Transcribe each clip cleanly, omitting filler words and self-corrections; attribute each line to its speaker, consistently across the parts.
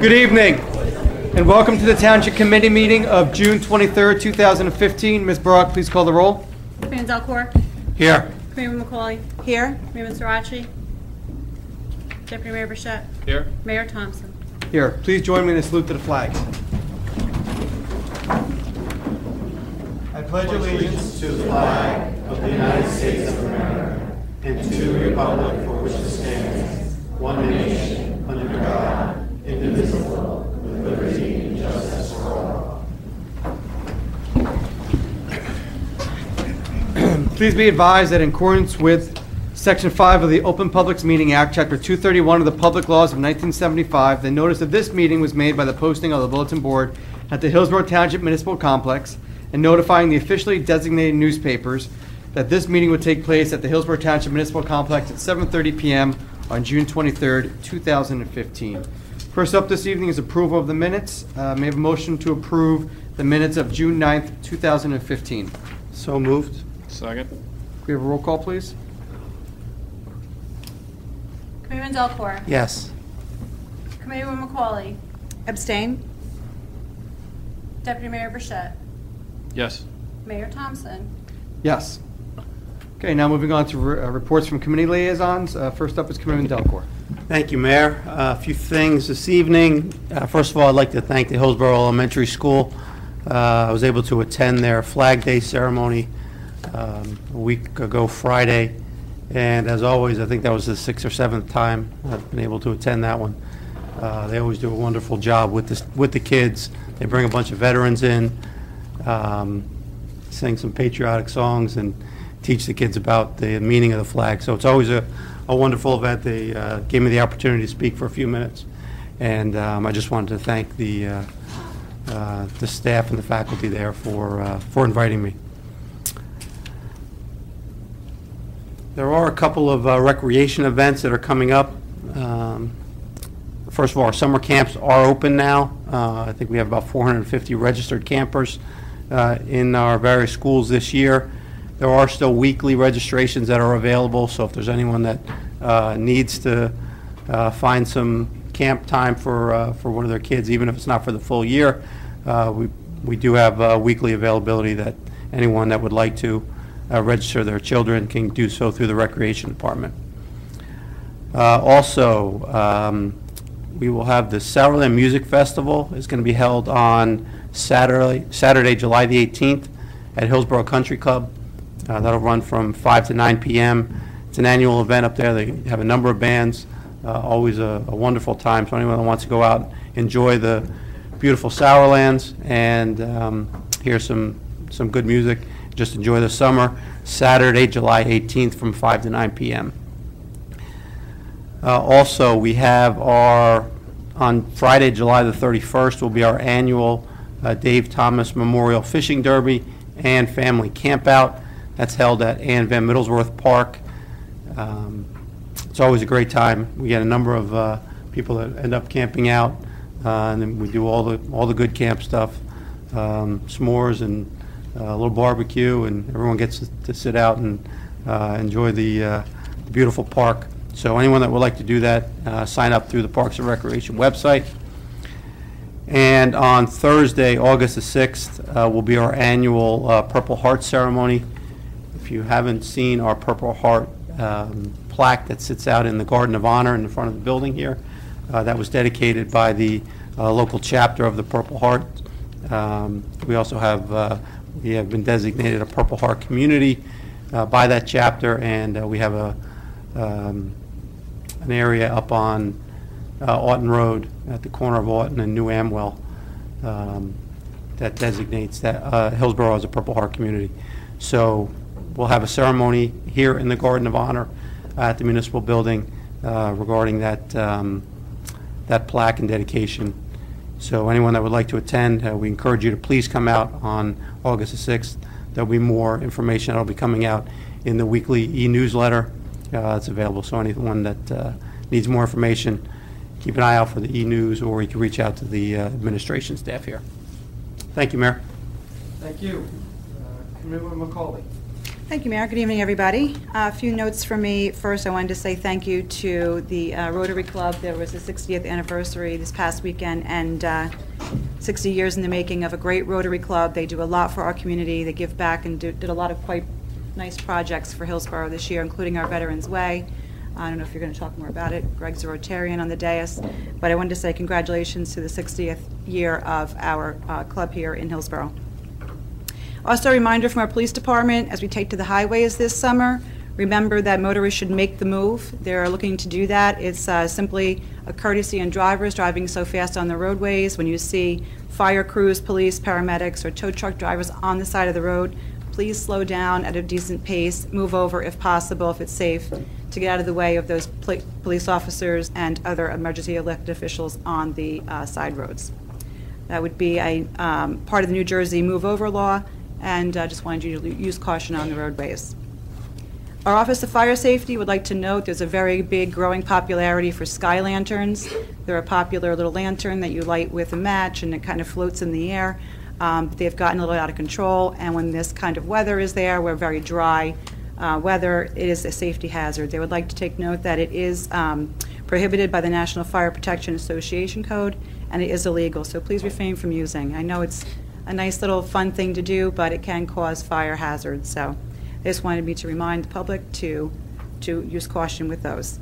Speaker 1: Good evening, and welcome to the Township Committee meeting of June 23rd, 2015. Ms. Brock, please call the roll.
Speaker 2: Committeeman Delcourt.
Speaker 1: Here.
Speaker 2: Committeeman McCauley. Here. Committeeman Srirachi. Deputy Mayor Bichette.
Speaker 3: Here.
Speaker 2: Mayor Thompson.
Speaker 1: Here. Please join me in a salute to the flags. I pledge allegiance
Speaker 4: to the flag of the United States of America and to the republic for which it stands, one nation, under God, indivisible, with liberty and justice for all.
Speaker 1: Please be advised that in accordance with Section 5 of the Open Publics Meeting Act, Chapter 231 of the Public Laws of 1975, the notice of this meeting was made by the posting of the bulletin board at the Hillsborough Township Municipal Complex and notifying the officially designated newspapers that this meeting would take place at the Hillsborough Township Municipal Complex at 7:30 p.m. on June 23rd, 2015. First up this evening is approval of the minutes. May I have a motion to approve the minutes of June 9th, 2015?
Speaker 4: So moved.
Speaker 3: Second.
Speaker 1: Can we have a roll call, please?
Speaker 2: Committeeman Delcourt.
Speaker 4: Yes.
Speaker 2: Committeeman McCauley.
Speaker 5: Abstain?
Speaker 2: Deputy Mayor Bichette.
Speaker 3: Yes.
Speaker 2: Mayor Thompson.
Speaker 1: Yes. Okay, now moving on to reports from committee liaisons. First up is Committeeman Delcourt.
Speaker 4: Thank you, Mayor. A few things this evening. First of all, I'd like to thank the Hillsborough Elementary School. I was able to attend their Flag Day ceremony a week ago Friday, and as always, I think that was the 6th or 7th time I've been able to attend that one. They always do a wonderful job with the kids. They bring a bunch of veterans in, sing some patriotic songs, and teach the kids about the meaning of the flag. So it's always a wonderful event. They gave me the opportunity to speak for a few minutes, and I just wanted to thank the staff and the faculty there for inviting me. There are a couple of recreation events that are coming up. First of all, our summer camps are open now. I think we have about 450 registered campers in our various schools this year. There are still weekly registrations that are available, so if there's anyone that needs to find some camp time for one of their kids, even if it's not for the full year, we do have weekly availability that anyone that would like to register their children can do so through the Recreation Department. Also, we will have the Sourland Music Festival. It's going to be held on Saturday, July the 18th at Hillsborough Country Club. That'll run from 5 to 9 p.m. It's an annual event up there. They have a number of bands, always a wonderful time. So anyone that wants to go out, enjoy the beautiful Sourlands and hear some good music, just enjoy the summer. Saturday, July 18th from 5 to 9 p.m. Also, we have on Friday, July the 31st, will be our annual Dave Thomas Memorial Fishing Derby and Family Campout. That's held at Ann Van Middlesworth Park. It's always a great time. We get a number of people that end up camping out, and then we do all the good camp stuff, s'mores and a little barbecue, and everyone gets to sit out and enjoy the beautiful park. So anyone that would like to do that, sign up through the Parks and Recreation website. And on Thursday, August the 6th, will be our annual Purple Heart ceremony. If you haven't seen our Purple Heart plaque that sits out in the Garden of Honor in the front of the building here, that was dedicated by the local chapter of the Purple Heart. We also have we have been designated a Purple Heart community by that chapter, and we have an area up on Aughton Road at the corner of Aughton and New Amwell that designates that Hillsborough as a Purple Heart community. So we'll have a ceremony here in the Garden of Honor at the municipal building regarding that that plaque and dedication. So anyone that would like to attend, we encourage you to please come out on August the 6th. There'll be more information that'll be coming out in the weekly e-newsletter. It's available, so anyone that needs more information, keep an eye out for the e-news, or you can reach out to the administration staff here. Thank you, Mayor.
Speaker 1: Thank you. Committeeman McCauley.
Speaker 2: Thank you, Mayor. Good evening, everybody. A few notes from me. First, I wanted to say thank you to the Rotary Club. There was a 60th anniversary this past weekend, and 60 years in the making of a great Rotary Club. They do a lot for our community. They give back and did a lot of quite nice projects for Hillsborough this year, including our Veterans Way. I don't know if you're going to talk more about it. Greg's a Rotarian on the dais. But I wanted to say congratulations to the 60th year of our club here in Hillsborough. Also, a reminder from our police department, as we take to the highways this summer, remember that motorists should make the move. They're looking to do that. It's simply a courtesy on drivers driving so fast on the roadways. When you see fire crews, police, paramedics, or tow truck drivers on the side of the road, please slow down at a decent pace, move over if possible, if it's safe, to get out of the way of those police officers and other emergency elected officials on the side roads. That would be a part of the New Jersey move over law, and just wanted you to use caution on the roadways. Our Office of Fire Safety would like to note there's a very big growing popularity for sky lanterns. They're a popular little lantern that you light with a match and it kind of floats in the air. They've gotten a little out of control, and when this kind of weather is there, we're very dry weather, it is a safety hazard. They would like to take note that it is prohibited by the National Fire Protection Association Code, and it is illegal, so please refrain from using. I know it's a nice little fun thing to do, but it can cause fire hazards, so they just wanted me to remind the public to use caution with those.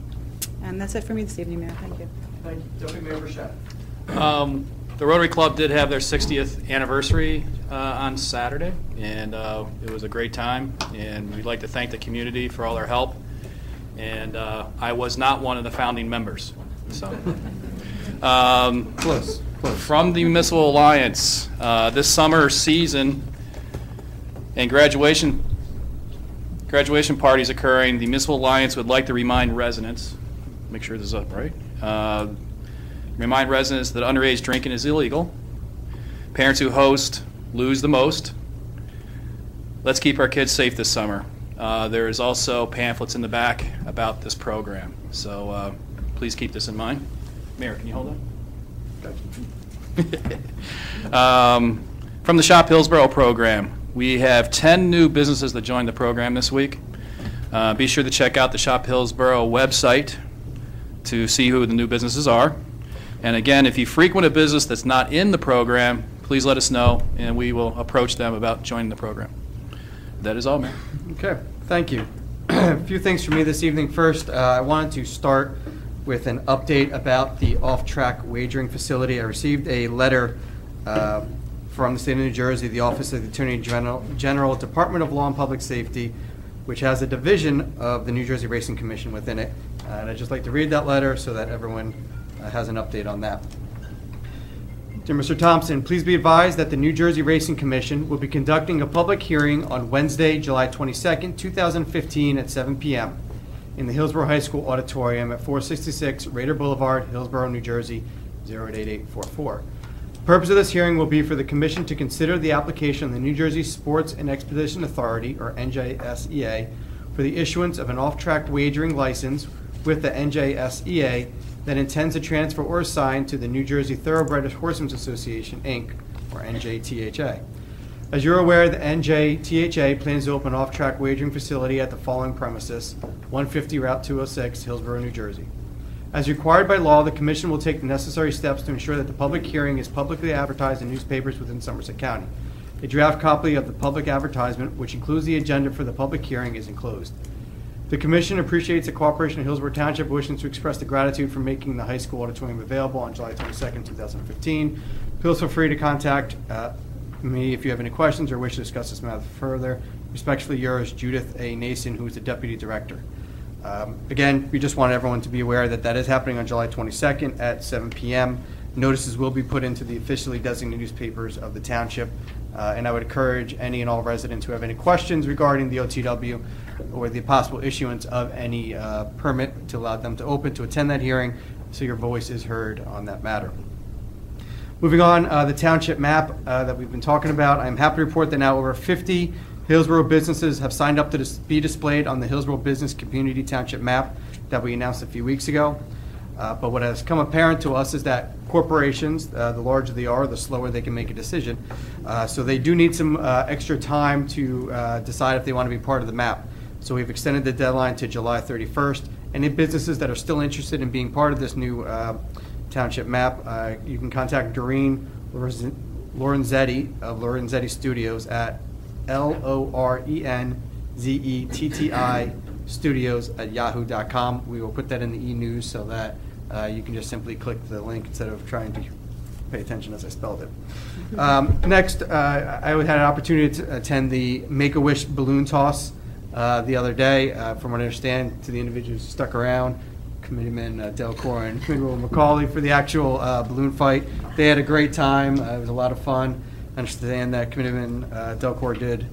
Speaker 2: And that's it for me this evening, Mayor. Thank you.
Speaker 1: Thank you. Deputy Mayor Burchett.
Speaker 3: The Rotary Club did have their 60th anniversary on Saturday, and it was a great time, and we'd like to thank the community for all their help. And I was not one of the founding members. So,
Speaker 1: Close.
Speaker 3: From the Municipal Alliance, this summer season and graduation parties occurring, the Municipal Alliance would like to remind residents, make sure this is up right, remind residents that underage drinking is illegal. Parents who host lose the most. Let's keep our kids safe this summer. There is also pamphlets in the back about this program, so please keep this in mind. Mayor, can you hold that? From the Shop Hillsborough program, we have 10 new businesses that joined the program this week. Be sure to check out the Shop Hillsborough website to see who the new businesses are. And again, if you frequent a business that's not in the program, please let us know, and we will approach them about joining the program. That is all, Mayor.
Speaker 1: Okay, thank you. A few things for me this evening. First, I wanted to start with an update about the off-track wagering facility. I received a letter from the state of New Jersey, the Office of the Attorney General, Department of Law and Public Safety, which has a division of the New Jersey Racing Commission within it. And I'd just like to read that letter so that everyone has an update on that. Dear Mr. Thompson, please be advised that the New Jersey Racing Commission will be conducting a public hearing on Wednesday, July 22nd, 2015 at 7 p.m. in the Hillsborough High School Auditorium at 466 Raider Boulevard, Hillsborough, New Jersey, 08844. The purpose of this hearing will be for the Commission to consider the application of the New Jersey Sports and Expedition Authority, or NJSEA, for the issuance of an off-track wagering license with the NJSEA that intends to transfer or assign to the New Jersey Thoroughbred Horsemen's Association, Inc., or NJTHA. As you're aware, the NJTHA plans to open an off-track wagering facility at the following premises: 150 Route 206, Hillsborough, New Jersey. As required by law, the Commission will take the necessary steps to ensure that the public hearing is publicly advertised in newspapers within Somerset County. A draft copy of the public advertisement, which includes the agenda for the public hearing, is enclosed. The Commission appreciates the cooperation of Hillsborough Township, wishing to express the gratitude for making the high school auditorium available on July 22nd, 2015. Please feel free to contact me if you have any questions or wish to discuss this matter further. Respectfully yours, Judith A. Nason, who is the Deputy Director. Again, we just want everyone to be aware that that is happening on July 22nd at 7 p.m. Notices will be put into the officially designated newspapers of the township, and I would encourage any and all residents who have any questions regarding the OTW or the possible issuance of any permit to allow them to open to attend that hearing, so your voice is heard on that matter. Moving on, the township map that we've been talking about, I'm happy to report that now over 50 Hillsborough businesses have signed up to be displayed on the Hillsborough Business Community Township map that we announced a few weeks ago. But what has come apparent to us is that corporations, the larger they are, the slower they can make a decision. So they do need some extra time to decide if they want to be part of the map. So we've extended the deadline to July 31st. Any businesses that are still interested in being part of this new township map, you can contact Doreen Lorenzetti of Lorenzetti Studios at LORENZETTI Studios at yahoo.com. We will put that in the e-news so that you can just simply click the link instead of trying to pay attention as I spelled it. Next, I had an opportunity to attend the Make-A-Wish balloon toss the other day. From what I understand, to the individuals who stuck around, Committeeman Delcor and Committeeman McCauley for the actual balloon fight. They had a great time. It was a lot of fun. I understand that Committeeman Delcor did.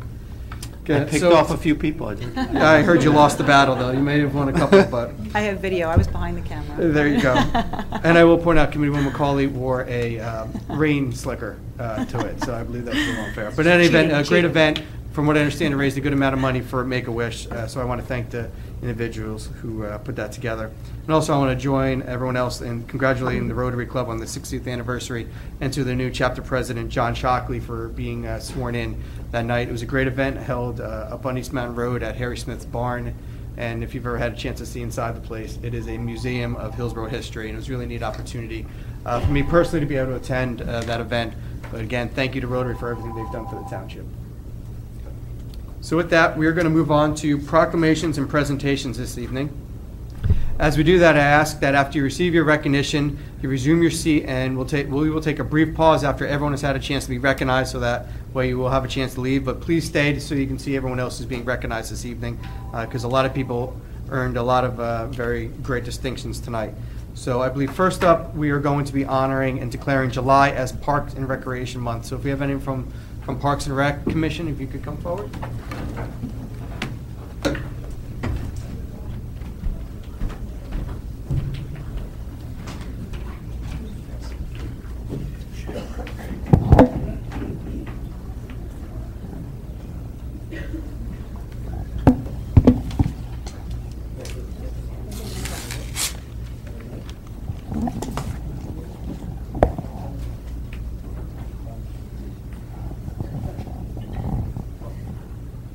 Speaker 4: I picked off a few people.
Speaker 1: I heard you lost the battle, though. You may have won a couple, but...
Speaker 2: I have video. I was behind the camera.
Speaker 1: There you go. And I will point out, Committeeman McCauley wore a rain slicker to it, so I believe that's a little unfair. But in any event, a great event. From what I understand, it raised a good amount of money for Make-A-Wish, so I want to thank the individuals who put that together. And also, I want to join everyone else in congratulating the Rotary Club on the 60th anniversary and to the new chapter president, John Shockley, for being sworn in that night. It was a great event held up on East Mountain Road at Harry Smith's barn. And if you've ever had a chance to see inside the place, it is a museum of Hillsborough history, and it was a really neat opportunity for me personally to be able to attend that event. But again, thank you to Rotary for everything they've done for the township. So with that, we are going to move on to proclamations and presentations this evening. As we do that, I ask that after you receive your recognition, you resume your seat, and we will take a brief pause after everyone has had a chance to be recognized, so that way you will have a chance to leave. But please stay so you can see everyone else who's being recognized this evening, because a lot of people earned a lot of very great distinctions tonight. So I believe first up, we are going to be honoring and declaring July as Parks and Recreation Month. So if we have anyone from Parks and Rec Commission, if you could come forward.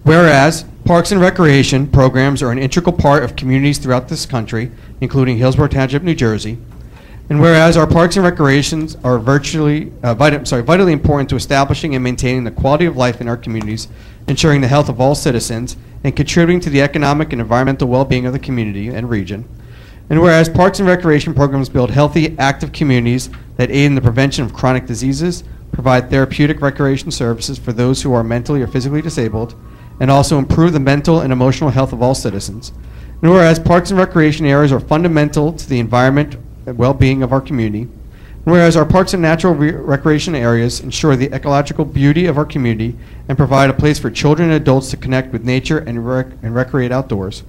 Speaker 1: Whereas parks and recreation programs are an integral part of communities throughout this country, including Hillsborough Township, New Jersey, and whereas our parks and recreations are vitally important to establishing and maintaining the quality of life in our communities, ensuring the health of all citizens, and contributing to the economic and environmental well-being of the community and region, and whereas parks and recreation programs build healthy, active communities that aid in the prevention of chronic diseases, provide therapeutic recreation services for those who are mentally or physically disabled, and also improve the mental and emotional health of all citizens. And whereas parks and recreation areas are fundamental to the environment and well-being of our community, and whereas our parks and natural recreation areas ensure the ecological beauty of our community and provide a place for children and adults to connect with nature and recreate outdoors,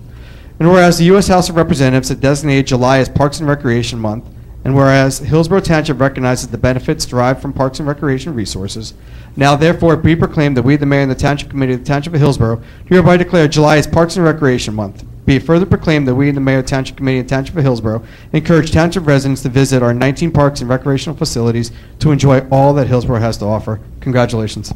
Speaker 1: and whereas the U.S. House of Representatives has designated July as Parks and Recreation Month, and whereas Hillsborough Township recognizes the benefits derived from parks and recreation resources, now therefore be proclaimed that we, the Mayor and the Township Committee of the Township of Hillsborough, do hereby declare July as Parks and Recreation Month. Be it further proclaimed that we, the Mayor and Township Committee of the Township of Hillsborough, encourage Township residents to visit our 19 parks and recreational facilities to enjoy all that Hillsborough has to offer. Congratulations.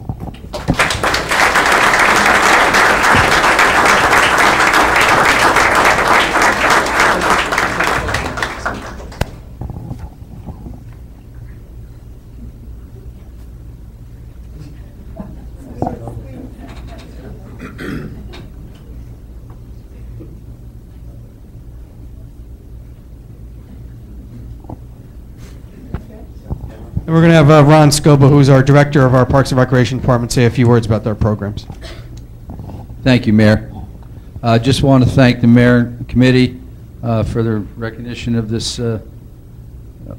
Speaker 1: And we're going to have Ron Scoba, who's our director of our Parks and Recreation Department, say a few words about their programs.
Speaker 5: Thank you, Mayor. I just want to thank the Mayor and Committee for the recognition of this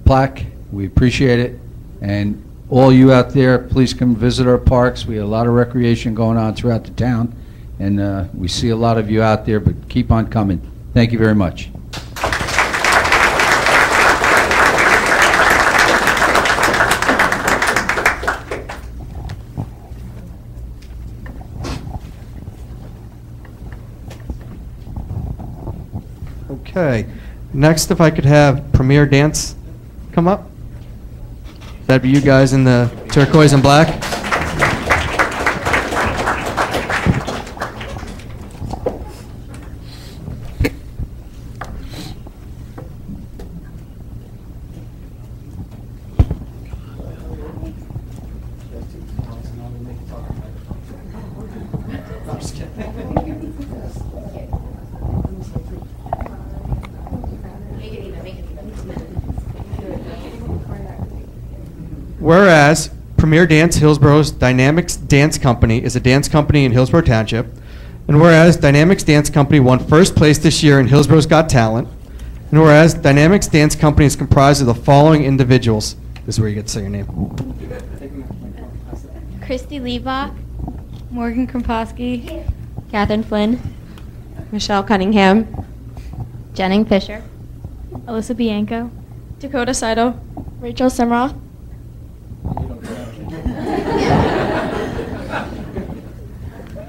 Speaker 5: plaque. We appreciate it. And all you out there, please come visit our parks. We have a lot of recreation going on throughout the town. And we see a lot of you out there, but keep on coming. Thank you very much.
Speaker 1: Okay. Next, if I could have Premier Dance come up. That'd be you guys in the turquoise and black. Whereas Premier Dance Hillsboro's Dynamics Dance Company is a dance company in Hillsborough Township, and whereas Dynamics Dance Company won first place this year in Hillsborough's Got Talent, and whereas Dynamics Dance Company is comprised of the following individuals. This is where you get to say your name.
Speaker 6: Christy Liebach, Morgan Kromposki, Catherine Flynn, Michelle Cunningham, Jenning Fisher, Alyssa Bianco, Dakota Saito, Rachel Semroth.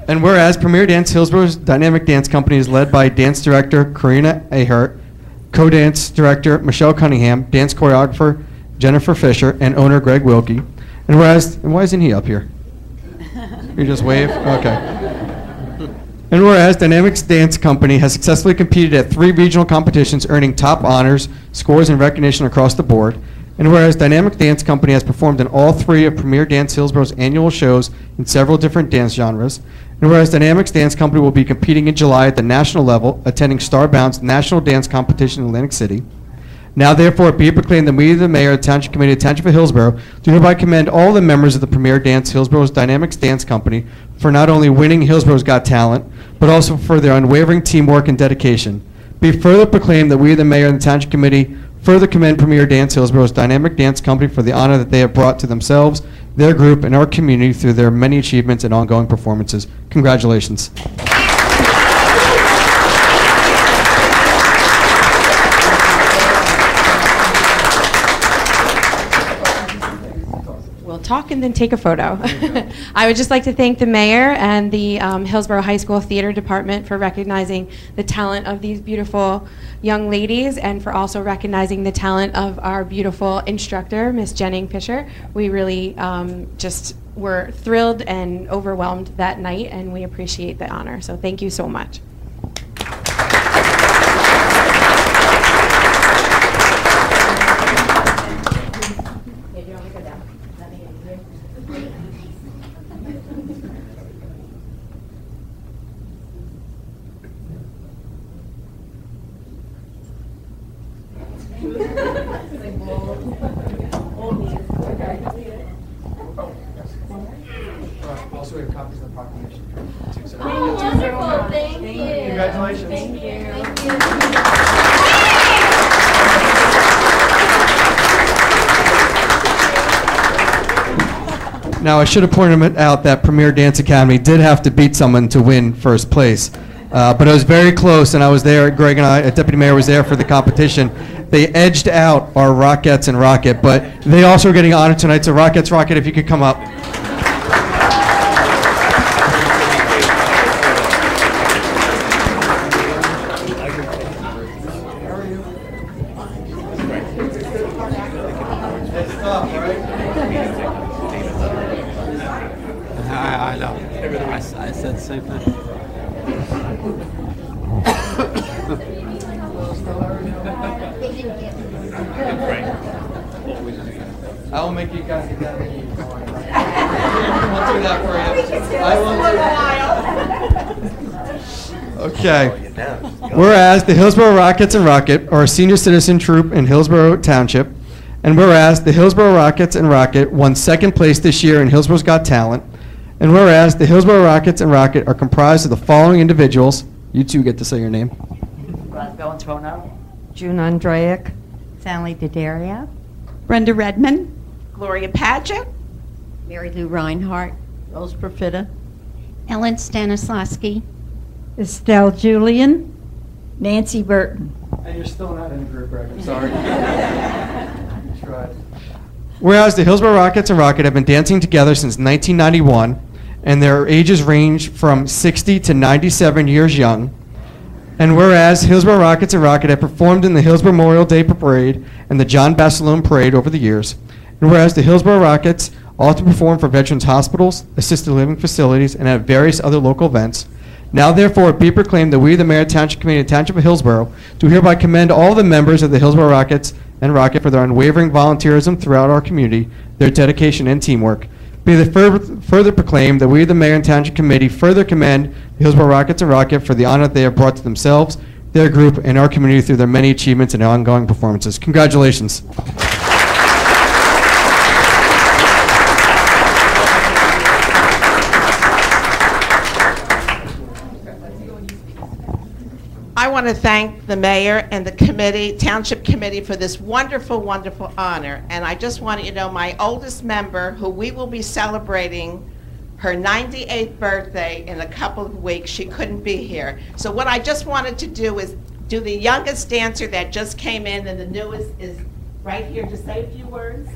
Speaker 1: And whereas Premier Dance Hillsborough's Dynamic Dance Company is led by dance director Karina Ahert, co-dance director Michelle Cunningham, dance choreographer Jennifer Fisher, and owner Greg Wilkie. And why isn't he up here? You just wave? Okay. And whereas Dynamics Dance Company has successfully competed at 3 regional competitions, earning top honors, scores, and recognition across the board. And whereas Dynamic Dance Company has performed in all 3 of Premier Dance Hillsborough's annual shows in several different dance genres. And whereas Dynamics Dance Company will be competing in July at the national level, attending Starbound's National Dance Competition in Atlantic City. Now therefore be it proclaimed that we, the Mayor of the Township Committee of the Township of Hillsborough, do hereby commend all the members of the Premier Dance Hillsborough's Dynamics Dance Company for not only winning Hillsborough's Got Talent, but also for their unwavering teamwork and dedication. Be further proclaimed that we, the Mayor and the Township Committee, further commend Premier Dance Hillsborough's Dynamic Dance Company for the honor that they have brought to themselves, their group, and our community through their many achievements and ongoing performances. Congratulations.
Speaker 7: We'll talk and then take a photo. I would just like to thank the mayor and the Hillsborough High School Theater Department for recognizing the talent of these beautiful young ladies and for also recognizing the talent of our beautiful instructor, Miss Jenning Fisher. We really just were thrilled and overwhelmed that night, and we appreciate the honor. So thank you so much.
Speaker 1: Also, we have copies of the proclamation.
Speaker 6: Wonderful, thank you.
Speaker 1: Congratulations.
Speaker 6: Thank you.
Speaker 1: Now, I should have pointed out that Premier Dance Academy did have to beat someone to win first place. But it was very close, and I was there, Greg and I, Deputy Mayor was there for the competition. They edged out our Rockettes and Rocket, but they also are getting honored tonight, so Rockettes, Rocket, if you could come up.
Speaker 4: I know. I said the same thing.
Speaker 1: I will make you guys get that. I'll do that for you. I will do that. Okay. Whereas the Hillsborough Rockets and Rocket are a senior citizen troop in Hillsborough Township, and whereas the Hillsborough Rockets and Rocket won second place this year in Hillsborough's Got Talent, and whereas the Hillsborough Rockets and Rocket are comprised of the following individuals, you two get to say your name.
Speaker 8: Roscoe Antono, June Andraic,
Speaker 9: Sally Daddaria,
Speaker 8: Brenda Redmond, Gloria Padgett,
Speaker 9: Mary Lou Reinhardt,
Speaker 8: Rose Profita,
Speaker 9: Ellen Stanislavski,
Speaker 8: Estelle Julian, Nancy Burton.
Speaker 1: And you're still not in the group, Greg. I'm sorry. Tried. Whereas the Hillsborough Rockets and Rocket have been dancing together since 1991, and their ages range from 60 to 97 years young. And whereas Hillsborough Rockets and Rocket have performed in the Hillsborough Memorial Day Parade and the John Basilone Parade over the years, and whereas the Hillsborough Rockets often perform for veterans hospitals, assisted living facilities, and at various other local events, now therefore be proclaimed that we, the Mayor Township Committee of the Township of Hillsborough, do hereby commend all the members of the Hillsborough Rockets and Rocket for their unwavering volunteerism throughout our community, their dedication and teamwork. Be it further proclaimed that we, the Mayor and Township Committee, further commend the Hillsborough Rockets and Rocket for the honor that they have brought to themselves, their group, and our community through their many achievements and ongoing performances. Congratulations.
Speaker 10: I want to thank the mayor and the committee, township committee, for this wonderful, wonderful honor. And I just want you to know my oldest member, who we will be celebrating her 98th birthday in a couple of weeks, she couldn't be here. So what I just wanted to do is do the youngest dancer that just came in, and the newest is right here to say a few words.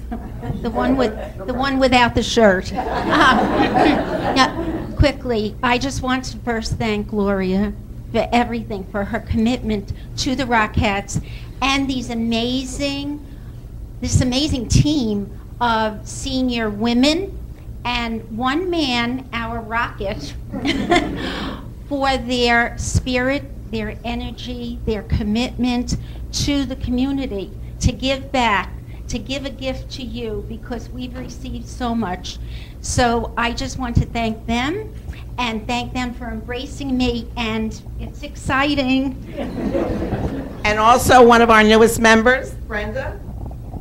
Speaker 9: The one without the shirt. Now, quickly, I just want to first thank Gloria for everything, for her commitment to the Rockettes and this amazing team of senior women and one man, our Rocket, for their spirit, their energy, their commitment to the community, to give back, to give a gift to you, because we've received so much. So I just want to thank them and thank them for embracing me, and it's exciting.
Speaker 10: And also one of our newest members, Brenda.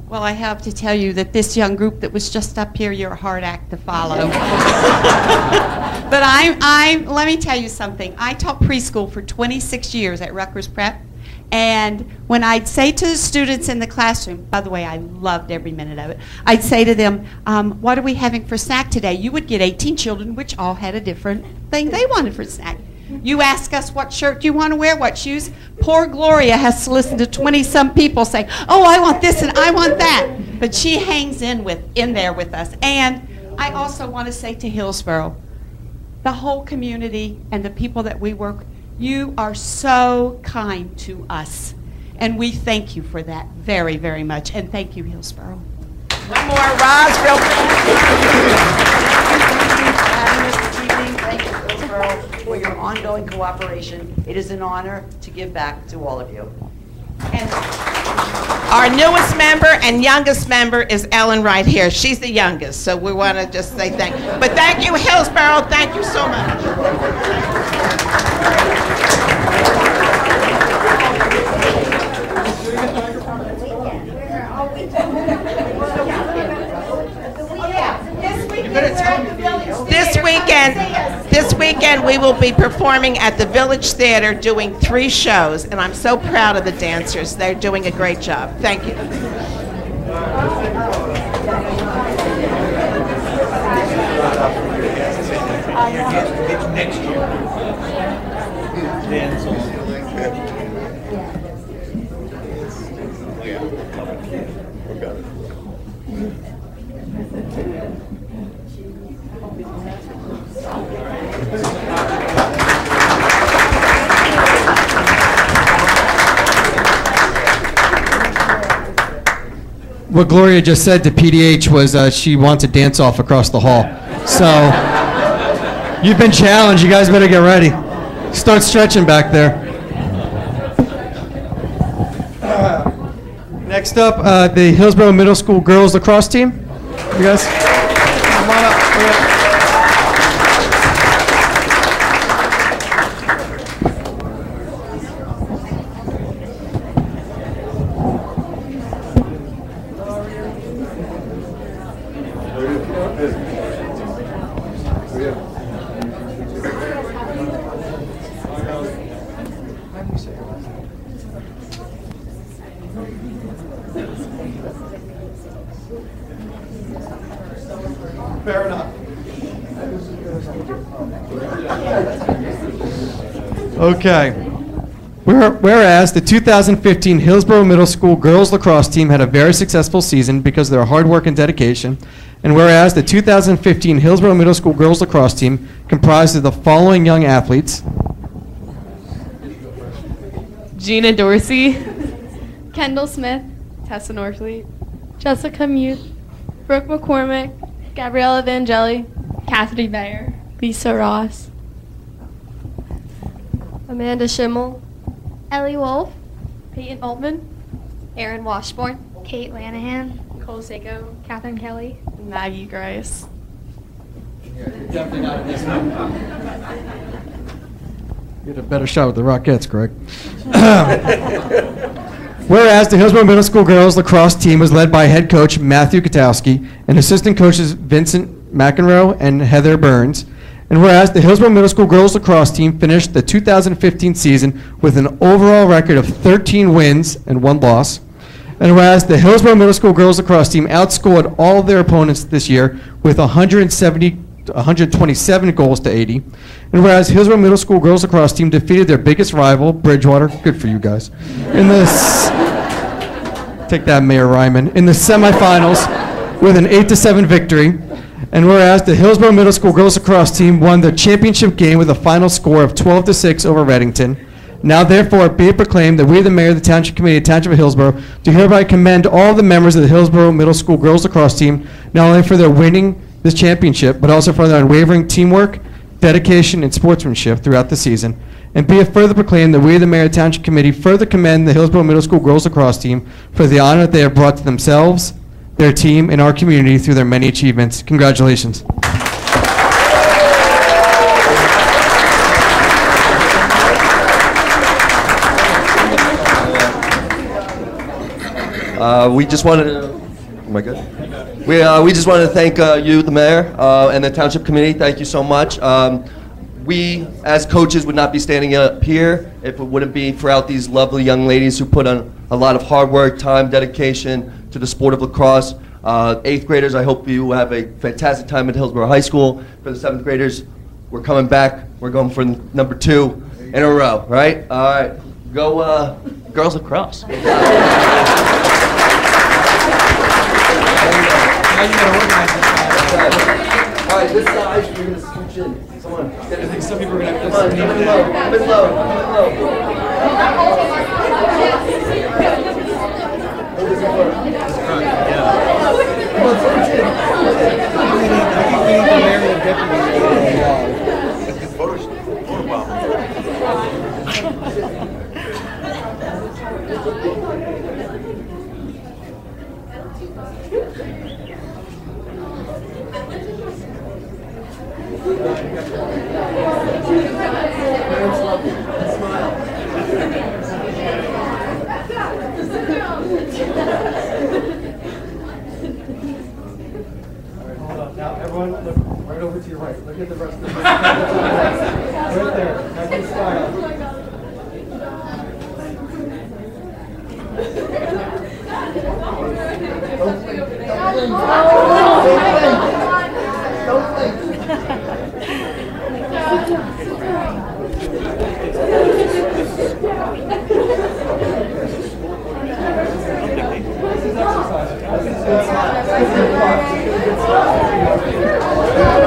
Speaker 11: Well, I have to tell you that this young group that was just up here, you're a hard act to follow. But let me tell you something. I taught preschool for 26 years at Rutgers Prep. And when I'd say to the students in the classroom, by the way, I loved every minute of it, I'd say to them, what are we having for snack today? You would get 18 children, which all had a different thing they wanted for snack. You ask us what shirt do you want to wear, what shoes. Poor Gloria has to listen to 20-some people say, oh, I want this and I want that. But she hangs in there with us. And I also want to say to Hillsborough, the whole community and the people that we work with, you are so kind to us, and we thank you for that very, very much. And thank you, Hillsborough.
Speaker 10: One more, Roz, real
Speaker 12: Thank you, Hillsborough, for your ongoing cooperation. It is an honor to give back to all of you.
Speaker 10: And our newest member and youngest member is Ellen right here. She's the youngest, so we want to just say thank you. But thank you, Hillsborough. Thank you so much. This weekend we will be performing at the Village Theater doing 3 shows, and I'm so proud of the dancers. They're doing a great job. Thank you.
Speaker 13: Next year. Dance on.
Speaker 1: What Gloria just said to PDH was she wants a dance-off across the hall. So, you've been challenged. You guys better get ready. Start stretching back there. Next up, the Hillsborough Middle School girls lacrosse team. You guys, come on up. Fair enough. Okay. Whereas the 2015 Hillsborough Middle School girls lacrosse team had a very successful season because of their hard work and dedication, and whereas the 2015 Hillsborough Middle School girls lacrosse team comprised of the following young athletes:
Speaker 14: Gina Dorsey, Kendall Smith, Tessa Norfleet, Jessica Muth, Brooke McCormick, Gabriella Vangeli, Cassidy Bayer, Lisa Ross, Amanda Schimmel,
Speaker 6: Ellie Wolf,
Speaker 14: Peyton Altman,
Speaker 6: Aaron Washburn, Kate Lanahan,
Speaker 14: Cole Seiko,
Speaker 6: Catherine Kelly,
Speaker 14: and Maggie Grice.
Speaker 1: Definitely not in this one. You had a better shot with the Rockettes, correct? Whereas the Hillsborough Middle School girls lacrosse team was led by head coach Matthew Katowski and assistant coaches Vincent McEnroe and Heather Burns. And whereas the Hillsborough Middle School girls lacrosse team finished the 2015 season with an overall record of 13 wins and 1 loss. And whereas the Hillsborough Middle School girls lacrosse team outscored all of their opponents this year with 127 goals to 80. And whereas Hillsborough Middle School girls lacrosse team defeated their biggest rival, Bridgewater, good for you guys, in this, take that, Mayor Ryman, in the semifinals with an 8-7 victory. And whereas the Hillsborough Middle School girls lacrosse team won the championship game with a final score of 12-6 over Reddington. Now therefore be it proclaimed that we, the Mayor of the Township Committee of the Township of Hillsborough, do hereby commend all the members of the Hillsborough Middle School girls lacrosse team, not only for their winning this championship, but also for their unwavering teamwork, dedication, and sportsmanship throughout the season. And be it further proclaimed that we, the Mayor of the Township Committee, further commend the Hillsborough Middle School girls lacrosse team for the honor that they have brought to themselves, their team, and our community through their many achievements. Congratulations.
Speaker 15: We just wanted to, am I good? We just wanted to thank you, the mayor, and the township committee. Thank you so much. We, as coaches, would not be standing up here if it wouldn't be for out these lovely young ladies who put on a lot of hard work, time, dedication to the sport of lacrosse. 8th graders, I hope you have a fantastic time at Hillsborough High School. For the 7th graders, we're coming back. We're going for number 2 in a row, right? All right, go girls lacrosse.
Speaker 1: Now you gotta organize this.
Speaker 15: All right, this side, we're gonna scooch in. Come on.
Speaker 1: I think some people are gonna have to
Speaker 15: Come on, come in low, come in low, come in low. Come on, scooch in.
Speaker 1: Now everyone look right over to your right. Look at the rest of the right there. Have your smile.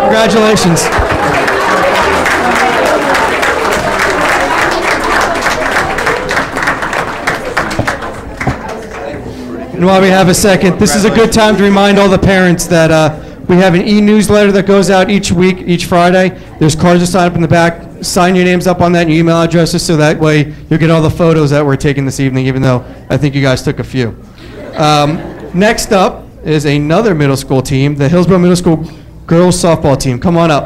Speaker 1: Congratulations. And while we have a second, this is a good time to remind all the parents that we have an e-newsletter that goes out each week, each Friday. There's cards to sign up in the back. Sign your names up on that and your email addresses so that way you'll get all the photos that we're taking this evening, even though I think you guys took a few. Next up is another middle school team, the Hillsborough Middle School girls softball team. Come on up.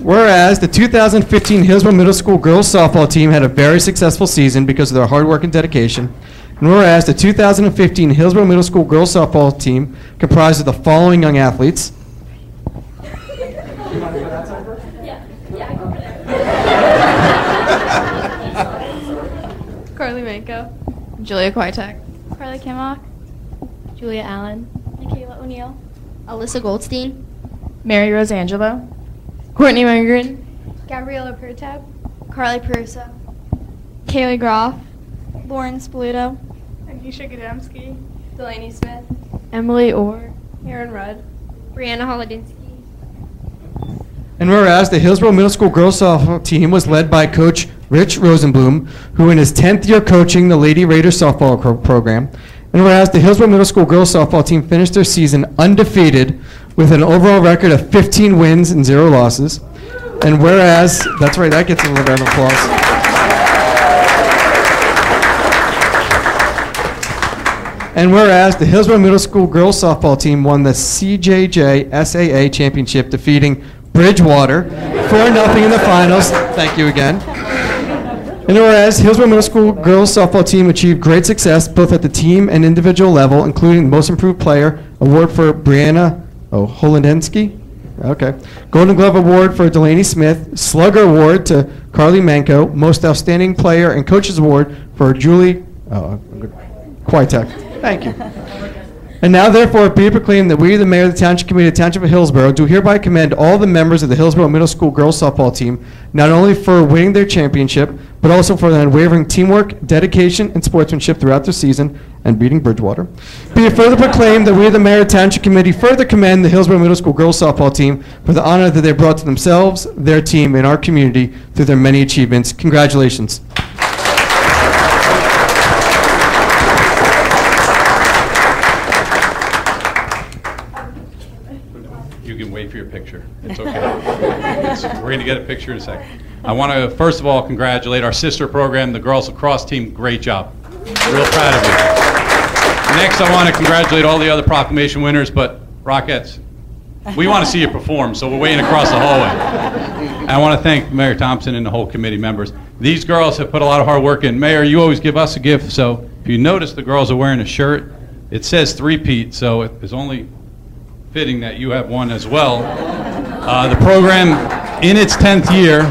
Speaker 1: Whereas the 2015 Hillsborough Middle School girls softball team had a very successful season because of their hard work and dedication. And whereas the 2015 Hillsborough Middle School girls softball team comprised of the following young athletes.
Speaker 14: Carly Manko, Julia Kwiatek,
Speaker 6: Carly Kimmock, Julia Allen, Michaela O'Neill, Alyssa Goldstein,
Speaker 14: Mary Rose Angelo, Courtney Mangren,
Speaker 6: Gabriella Pertab, Carly Peruso, Kaylee Groff, Lauren Spoluto,
Speaker 14: Anisha Gademski,
Speaker 6: Delaney Smith,
Speaker 14: Emily Orr,
Speaker 6: Aaron Rudd, Brianna Holodinsky.
Speaker 1: And whereas the Hillsborough Middle School girls softball team was led by Coach Rich Rosenblum, who in his 10th year coaching the Lady Raiders softball program, and whereas the Hillsborough Middle School girls softball team finished their season undefeated with an overall record of 15 wins and 0 losses, and whereas, that's right, that gets a little round of applause. And whereas the Hillsborough Middle School girls softball team won the CJJ SAA championship, defeating Bridgewater 4-0 in the finals. Thank you again. And whereas Hillsborough Middle School girls softball team achieved great success both at the team and individual level, including the Most Improved Player award for Brianna Holodinsky. Okay. Golden Glove Award for Delaney Smith, Slugger Award to Carly Manko, Most Outstanding Player and Coaches Award for Julie Kwiatek. Thank you. And now, therefore, be it proclaimed that we, the Mayor of the Township Committee of the Township of Hillsborough, do hereby commend all the members of the Hillsborough Middle School girls softball team, not only for winning their championship, but also for their unwavering teamwork, dedication, and sportsmanship throughout the season and beating Bridgewater. Be it further proclaimed that we, the Mayor of the Township Committee, further commend the Hillsborough Middle School girls softball team for the honor that they brought to themselves, their team, and our community through their many achievements. Congratulations.
Speaker 16: You can wait for your picture. It's okay. We're going to get a picture in a second. I want to, first of all, congratulate our sister program, the girls lacrosse team. Great job. Real proud of you. Next, I want to congratulate all the other proclamation winners, but Rockettes, we want to see you perform, so we're waiting across the hallway. And I want to thank Mayor Thompson and the whole committee members. These girls have put a lot of hard work in. Mayor, you always give us a gift, so if you notice the girls are wearing a shirt, it says three-peat, so it's only fitting that you have one as well. The program, in its 10th year,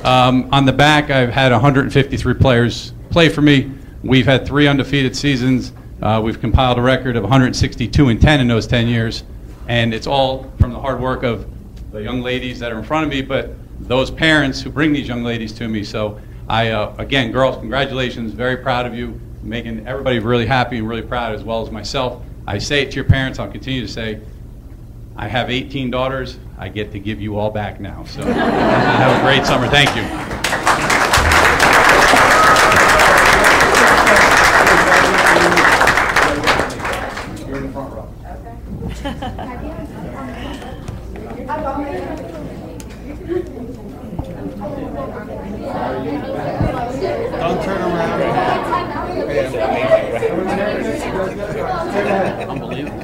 Speaker 16: on the back, I've had 153 players play for me. We've had 3 undefeated seasons. We've compiled a record of 162-10 in those 10 years. And it's all from the hard work of the young ladies that are in front of me, but those parents who bring these young ladies to me. So again, girls, congratulations. Very proud of you, making everybody really happy and really proud, as well as myself. I say it to your parents. I'll continue to say, I have 18 daughters. I get to give you all back now. So have a great summer. Thank you. You're in the front row.
Speaker 1: Don't turn around.
Speaker 3: Unbelievable.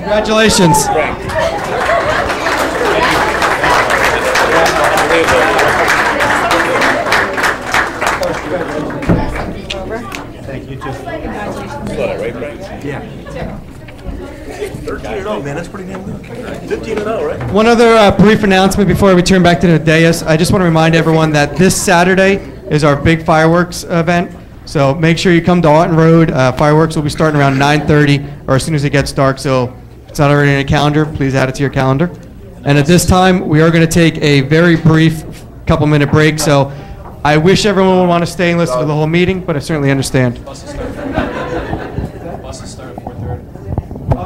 Speaker 1: Congratulations.
Speaker 13: Thank you, too. Yeah. 13-0, man, that's pretty damn good. 15-0, right?
Speaker 1: One other brief announcement before we turn back to the dais. I just want to remind everyone that this Saturday is our big fireworks event. So make sure you come to Alton Road. Fireworks will be starting around 9:30 or as soon as it gets dark. So if it's not already in a calendar, please add it to your calendar. And at this time, we are going to take a very brief couple-minute break. So I wish everyone would want to stay and listen to the whole meeting, but I certainly understand.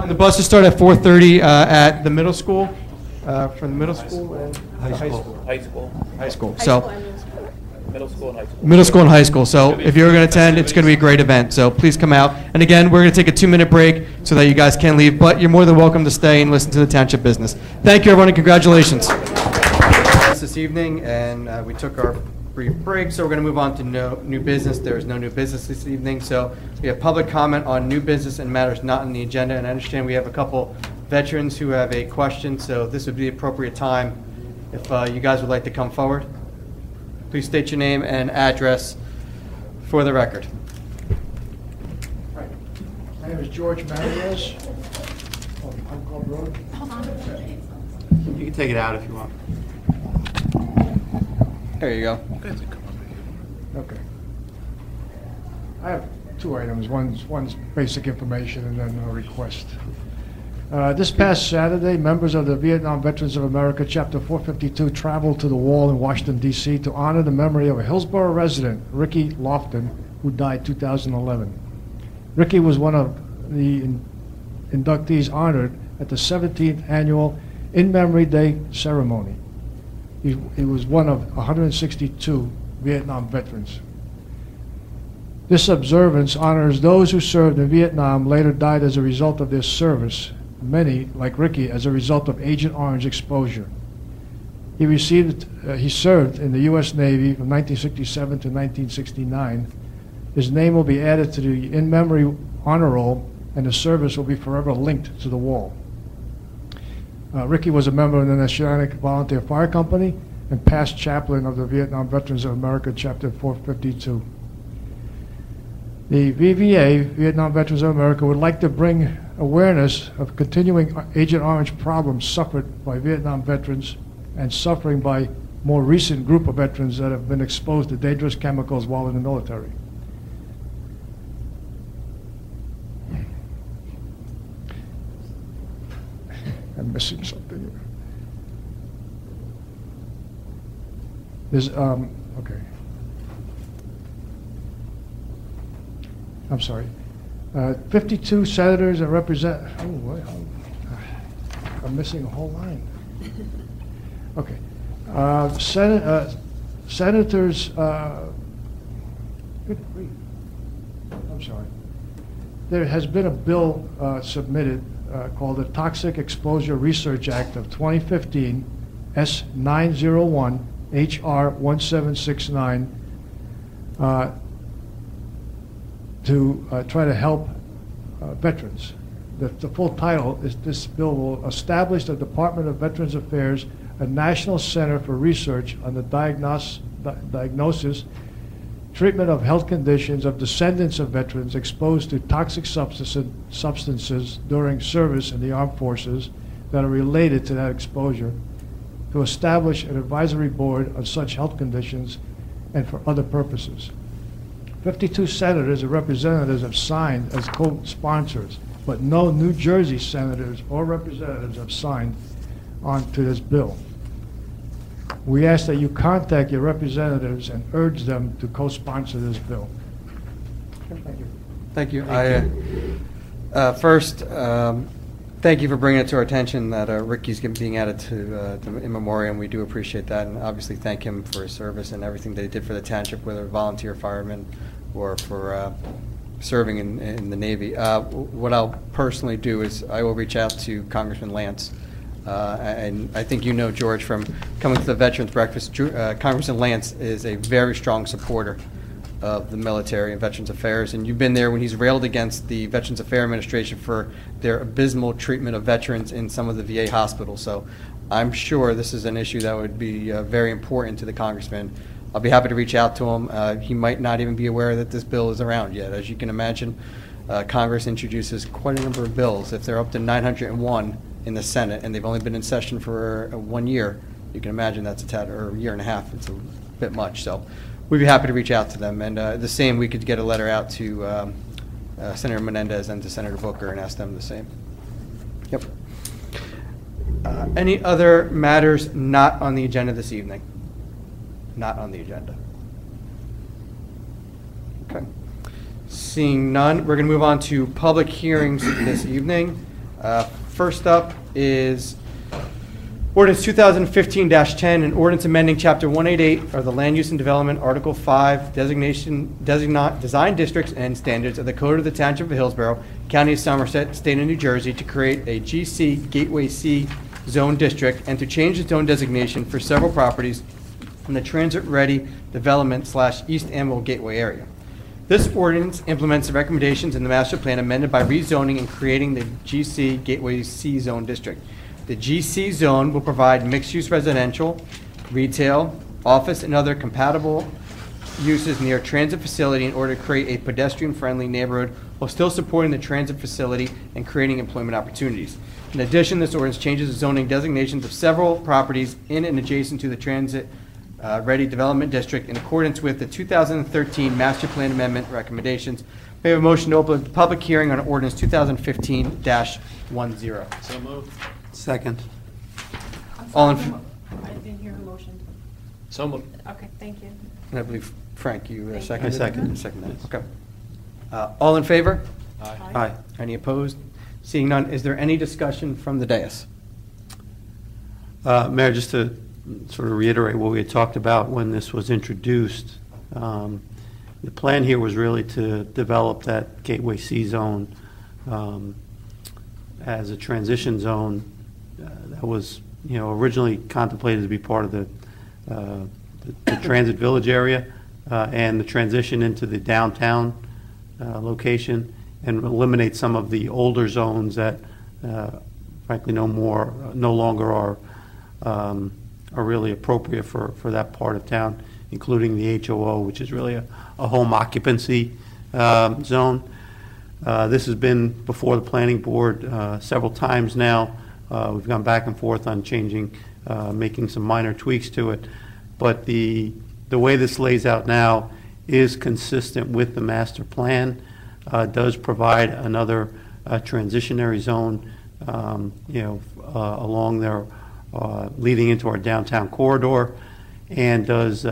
Speaker 1: The buses start at 4:30 at the middle school, from the middle school and high school.
Speaker 13: High school.
Speaker 1: High school. So
Speaker 3: Middle school and high school.
Speaker 1: Middle school and high school. So if you're going to attend, it's going to be a great event. So please come out. And again, we're going to take a 2-minute break so that you guys can leave. But you're more than welcome to stay and listen to the township business. Thank you, everyone, and congratulations. This evening, and we took our brief break, so we're going to move on to new business. There is no new business this evening, so we have public comment on new business and matters not on the agenda. And I understand we have a couple veterans who have a question, so this would be the appropriate time if you guys would like to come forward. Please state your name and address for the record.
Speaker 17: My name is George Marias.
Speaker 4: You can take it out if you want.
Speaker 1: There you go.
Speaker 17: Okay. I have 2 items. One's basic information and then a request. This past Saturday, members of the Vietnam Veterans of America, Chapter 452, traveled to the wall in Washington, D.C. to honor the memory of a Hillsborough resident, Ricky Lofton, who died 2011. Ricky was one of the inductees honored at the 17th annual In Memory Day ceremony. He was one of 162 Vietnam veterans. This observance honors those who served in Vietnam, later died as a result of their service, many, like Ricky, as a result of Agent Orange exposure. He served in the U.S. Navy from 1967 to 1969. His name will be added to the In Memory honor roll, and his service will be forever linked to the wall. Ricky was a member of the National Volunteer Fire Company and past chaplain of the Vietnam Veterans of America, Chapter 452. The VVA, Vietnam Veterans of America, would like to bring awareness of continuing Agent Orange problems suffered by Vietnam veterans and suffering by more recent group of veterans that have been exposed to dangerous chemicals while in the military. I'm missing something here. There's, okay. I'm sorry. 52 senators and I'm missing a whole line. Okay. Senators, good grief. I'm sorry. There has been a bill submitted called the Toxic Exposure Research Act of 2015, S901, HR 1769, to try to help veterans. The full title is, this bill will establish the Department of Veterans Affairs, a national center for research on the diagnosis, treatment of health conditions of descendants of veterans exposed to toxic substances during service in the armed forces that are related to that exposure, to establish an advisory board on such health conditions and for other purposes. 52 senators and representatives have signed as co-sponsors, but no New Jersey senators or representatives have signed on to this bill. We ask that you contact your representatives and urge them to co-sponsor this bill. Thank you.
Speaker 1: Thank you. First, thank you for bringing it to our attention that Ricky's being added to in memoriam. We do appreciate that, and obviously thank him for his service and everything that he did for the township, whether volunteer fireman or for serving in the Navy. What I'll personally do is I will reach out to Congressman Lance. And I think you know George from coming to the Veterans Breakfast. Congressman Lance is a very strong supporter of the military and Veterans Affairs, and you've been there when he's railed against the Veterans Affairs Administration for their abysmal treatment of veterans in some of the VA hospitals. So I'm sure this is an issue that would be very important to the congressman. I'll be happy to reach out to him. He might not even be aware that this bill is around yet. As you can imagine, Congress introduces quite a number of bills. If they're up to 901 in the Senate, and they've only been in session for 1 year, you can imagine that's a tad, or a year and a half. It's a bit much. So we'd be happy to reach out to them. And the same, we could get a letter out to Senator Menendez and to Senator Booker and ask them the same. Yep. Any other matters not on the agenda this evening? Not on the agenda. Okay. Seeing none, we're going to move on to public hearings this evening. First up is Ordinance 2015-10, an ordinance amending Chapter 188 of the Land Use and Development, Article 5, design districts and standards of the Code of the Township of Hillsborough, County of Somerset, State of New Jersey, to create a GC Gateway C zone district and to change the zone designation for several properties in the transit-ready development / East Amwell Gateway area. This ordinance implements the recommendations in the master plan amended by rezoning and creating the GC Gateway C zone district. The GC zone will provide mixed-use residential, retail, office, and other compatible uses near a transit facility in order to create a pedestrian-friendly neighborhood while still supporting the transit facility and creating employment opportunities. In addition, this ordinance changes the zoning designations of several properties in and adjacent to the transit-ready development district in accordance with the 2013 Master Plan Amendment recommendations. May I have a motion to open the public hearing on ordinance 2015-10?
Speaker 3: So moved.
Speaker 4: Second.
Speaker 1: All in,
Speaker 7: I didn't hear a motion.
Speaker 3: So moved.
Speaker 7: Okay, thank you.
Speaker 1: and I believe, Frank, you seconded?
Speaker 4: I second.
Speaker 1: Seconded, okay. All in favor?
Speaker 3: Aye.
Speaker 4: Aye.
Speaker 1: Any opposed? Seeing none, is there any discussion from the dais?
Speaker 4: Mayor, just to sort of reiterate what we had talked about when this was introduced, the plan here was really to develop that Gateway C zone as a transition zone that was, originally contemplated to be part of the transit village area and the transition into the downtown location, and eliminate some of the older zones that, frankly, no longer are really appropriate for that part of town, including the HOO, which is really a home occupancy zone. This has been before the planning board several times now. We've gone back and forth on changing, making some minor tweaks to it. But the way this lays out now is consistent with the master plan. Does provide another transitionary zone, along there, leading into our downtown corridor, and does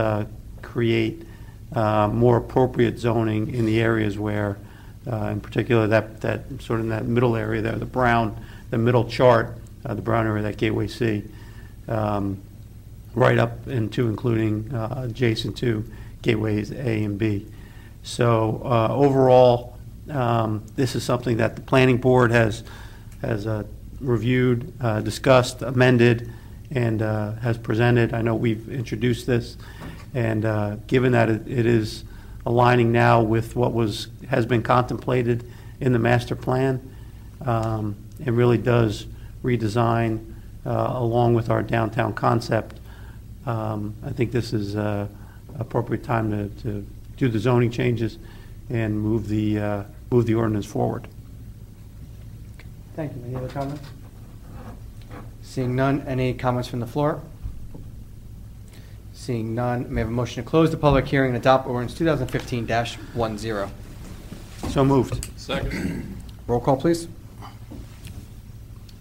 Speaker 4: create more appropriate zoning in the areas where, in particular, that sort of in that middle area there, the middle chart, the brown area, that Gateway C, right up into including adjacent to Gateways A and B. So overall, this is something that the planning board has reviewed, discussed, amended, and has presented. I know we've introduced this, and given that it is aligning now with what has been contemplated in the master plan, it really does redesign along with our downtown concept. I think this is appropriate time to do the zoning changes and move the ordinance forward.
Speaker 1: Thank you. Any other comments? Seeing none, any comments from the floor? Seeing none, may I have a motion to close the public hearing and adopt ordinance 2015-10?
Speaker 4: So moved.
Speaker 3: Second.
Speaker 1: Roll call, please.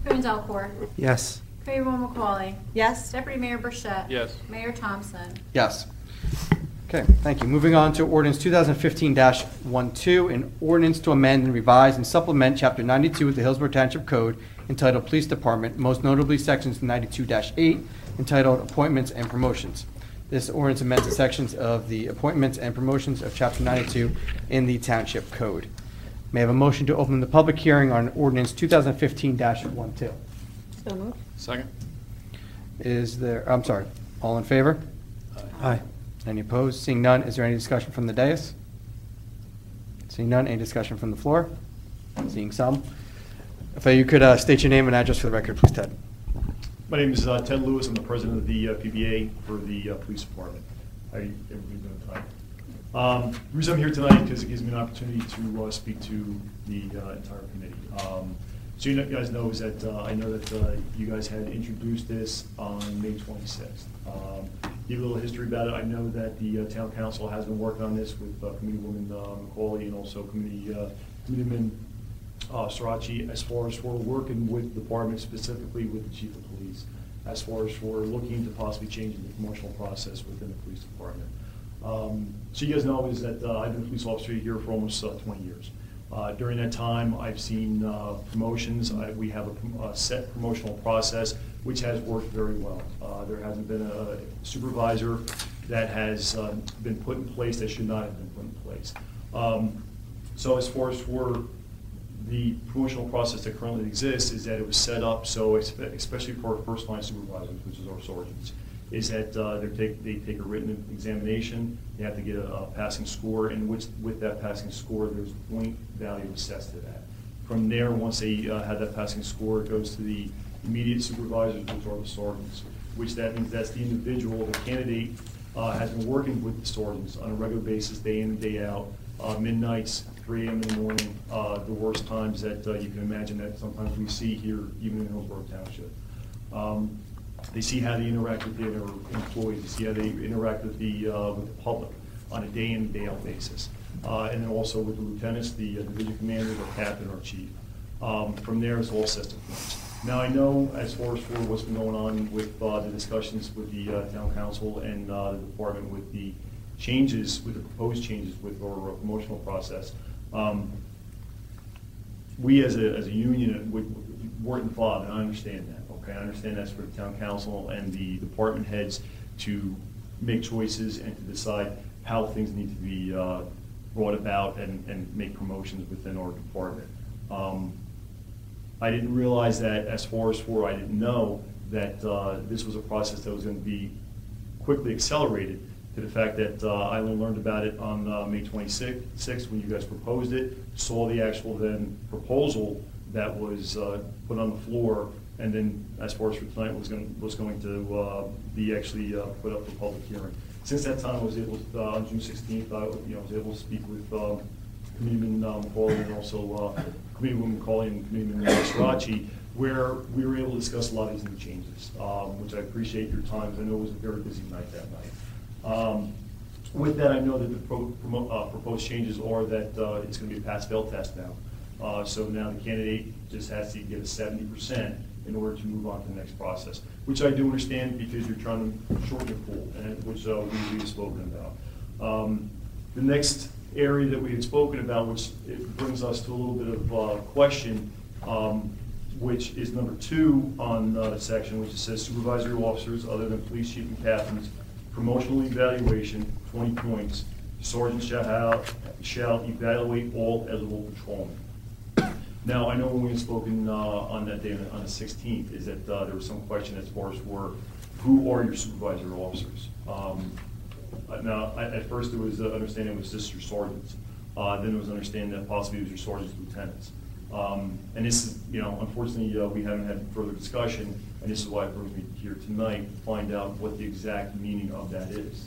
Speaker 18: Coons Alcor.
Speaker 4: Yes.
Speaker 18: Mayor McCauley.
Speaker 2: Yes?
Speaker 18: Deputy Mayor Burchett.
Speaker 3: Yes.
Speaker 18: Mayor Thompson.
Speaker 1: Yes. Okay, thank you. Moving on to ordinance 2015-12, an ordinance to amend and revise and supplement Chapter 92 of the Hillsborough Township Code entitled Police Department, most notably Sections 92-8 entitled Appointments and Promotions. This ordinance amends the sections of the appointments and promotions of Chapter 92 in the Township Code. May I have a motion to open the public hearing on ordinance 2015-12?
Speaker 2: So moved.
Speaker 3: Second.
Speaker 1: I'm sorry, all in favor?
Speaker 4: Aye.
Speaker 1: Any opposed? Seeing none, is there any discussion from the dais? Seeing none, any discussion from the floor? Seeing some. If you could state your name and address for the record, please, Ted.
Speaker 13: My name is Ted Lewis. I'm the president of the PBA for the police department. How are you doing tonight? The reason I'm here tonight is because it gives me an opportunity to speak to the entire committee. So you guys know is that I know that you guys had introduced this on May 26th. Give a little history about it. I know that the town council has been working on this with Committeewoman McCauley and also Committeeman Sirachi, as far as we're working with the department, specifically with the chief of police, as far as we're looking to possibly changing the promotional process within the police department. So you guys know is that I've been a police officer here for almost 20 years. During that time, I've seen promotions. We have a set promotional process, which has worked very well. There hasn't been a supervisor that has been put in place that should not have been put in place. So as far as for the promotional process that currently exists, is that it was set up so, especially for our first line supervisors, which is our sergeants, is that they take a written examination, they have to get a passing score, and with that passing score, there's point value assessed to that. From there, once they have that passing score, it goes to the immediate supervisors, which are the sergeants, which that means that's the individual, the candidate has been working with the sergeants on a regular basis, day in and day out, midnights, 3 a.m. in the morning, the worst times that you can imagine that sometimes we see here, even in Hillsborough Township. They see how they interact with their employees, they see how they interact with the public on a day in and day out basis. And then also with the lieutenants, the division commanders, our captain, our chief. From there, it's all system points. Now, I know as far as for what's been going on with the discussions with the town council and the department with the changes, with the proposed changes with our promotional process, we as a union weren't involved, and I understand that. Okay, I understand that's for the town council and the department heads to make choices and to decide how things need to be brought about and make promotions within our department. I didn't realize that as far as I didn't know that this was a process that was going to be quickly accelerated to the fact that I only learned about it on May 26th when you guys proposed it, saw the actual then proposal that was put on the floor, and then as far as for tonight was going to be actually put up for public hearing. Since that time, I was able to, on June 16th, I was able to speak with Committeeman McCauley and also Committeewoman McCauley and Committeeman Srirachi, where we were able to discuss a lot of these new changes, which I appreciate your time, because I know it was a very busy night that night. With that, I know that the proposed changes are that it's going to be a pass-fail test now. So now the candidate just has to get a 70% in order to move on to the next process, which I do understand because you're trying to shorten your pool, and which we've spoken about. The next area that we had spoken about, which it brings us to a little bit of question, which is number 2 on the section, which says supervisory officers other than police chief and captains, promotional evaluation, 20 points. Sergeant shall evaluate all eligible patrolmen. Now, I know when we had spoken on that day, on the 16th, is that there was some question as far as who are your supervisory officers. Now, at first there was understanding it was just your sergeants. Then there was understanding that possibly it was your sergeants and lieutenants. And this is, unfortunately, we haven't had further discussion, and this is why it brings me here tonight to find out what the exact meaning of that is.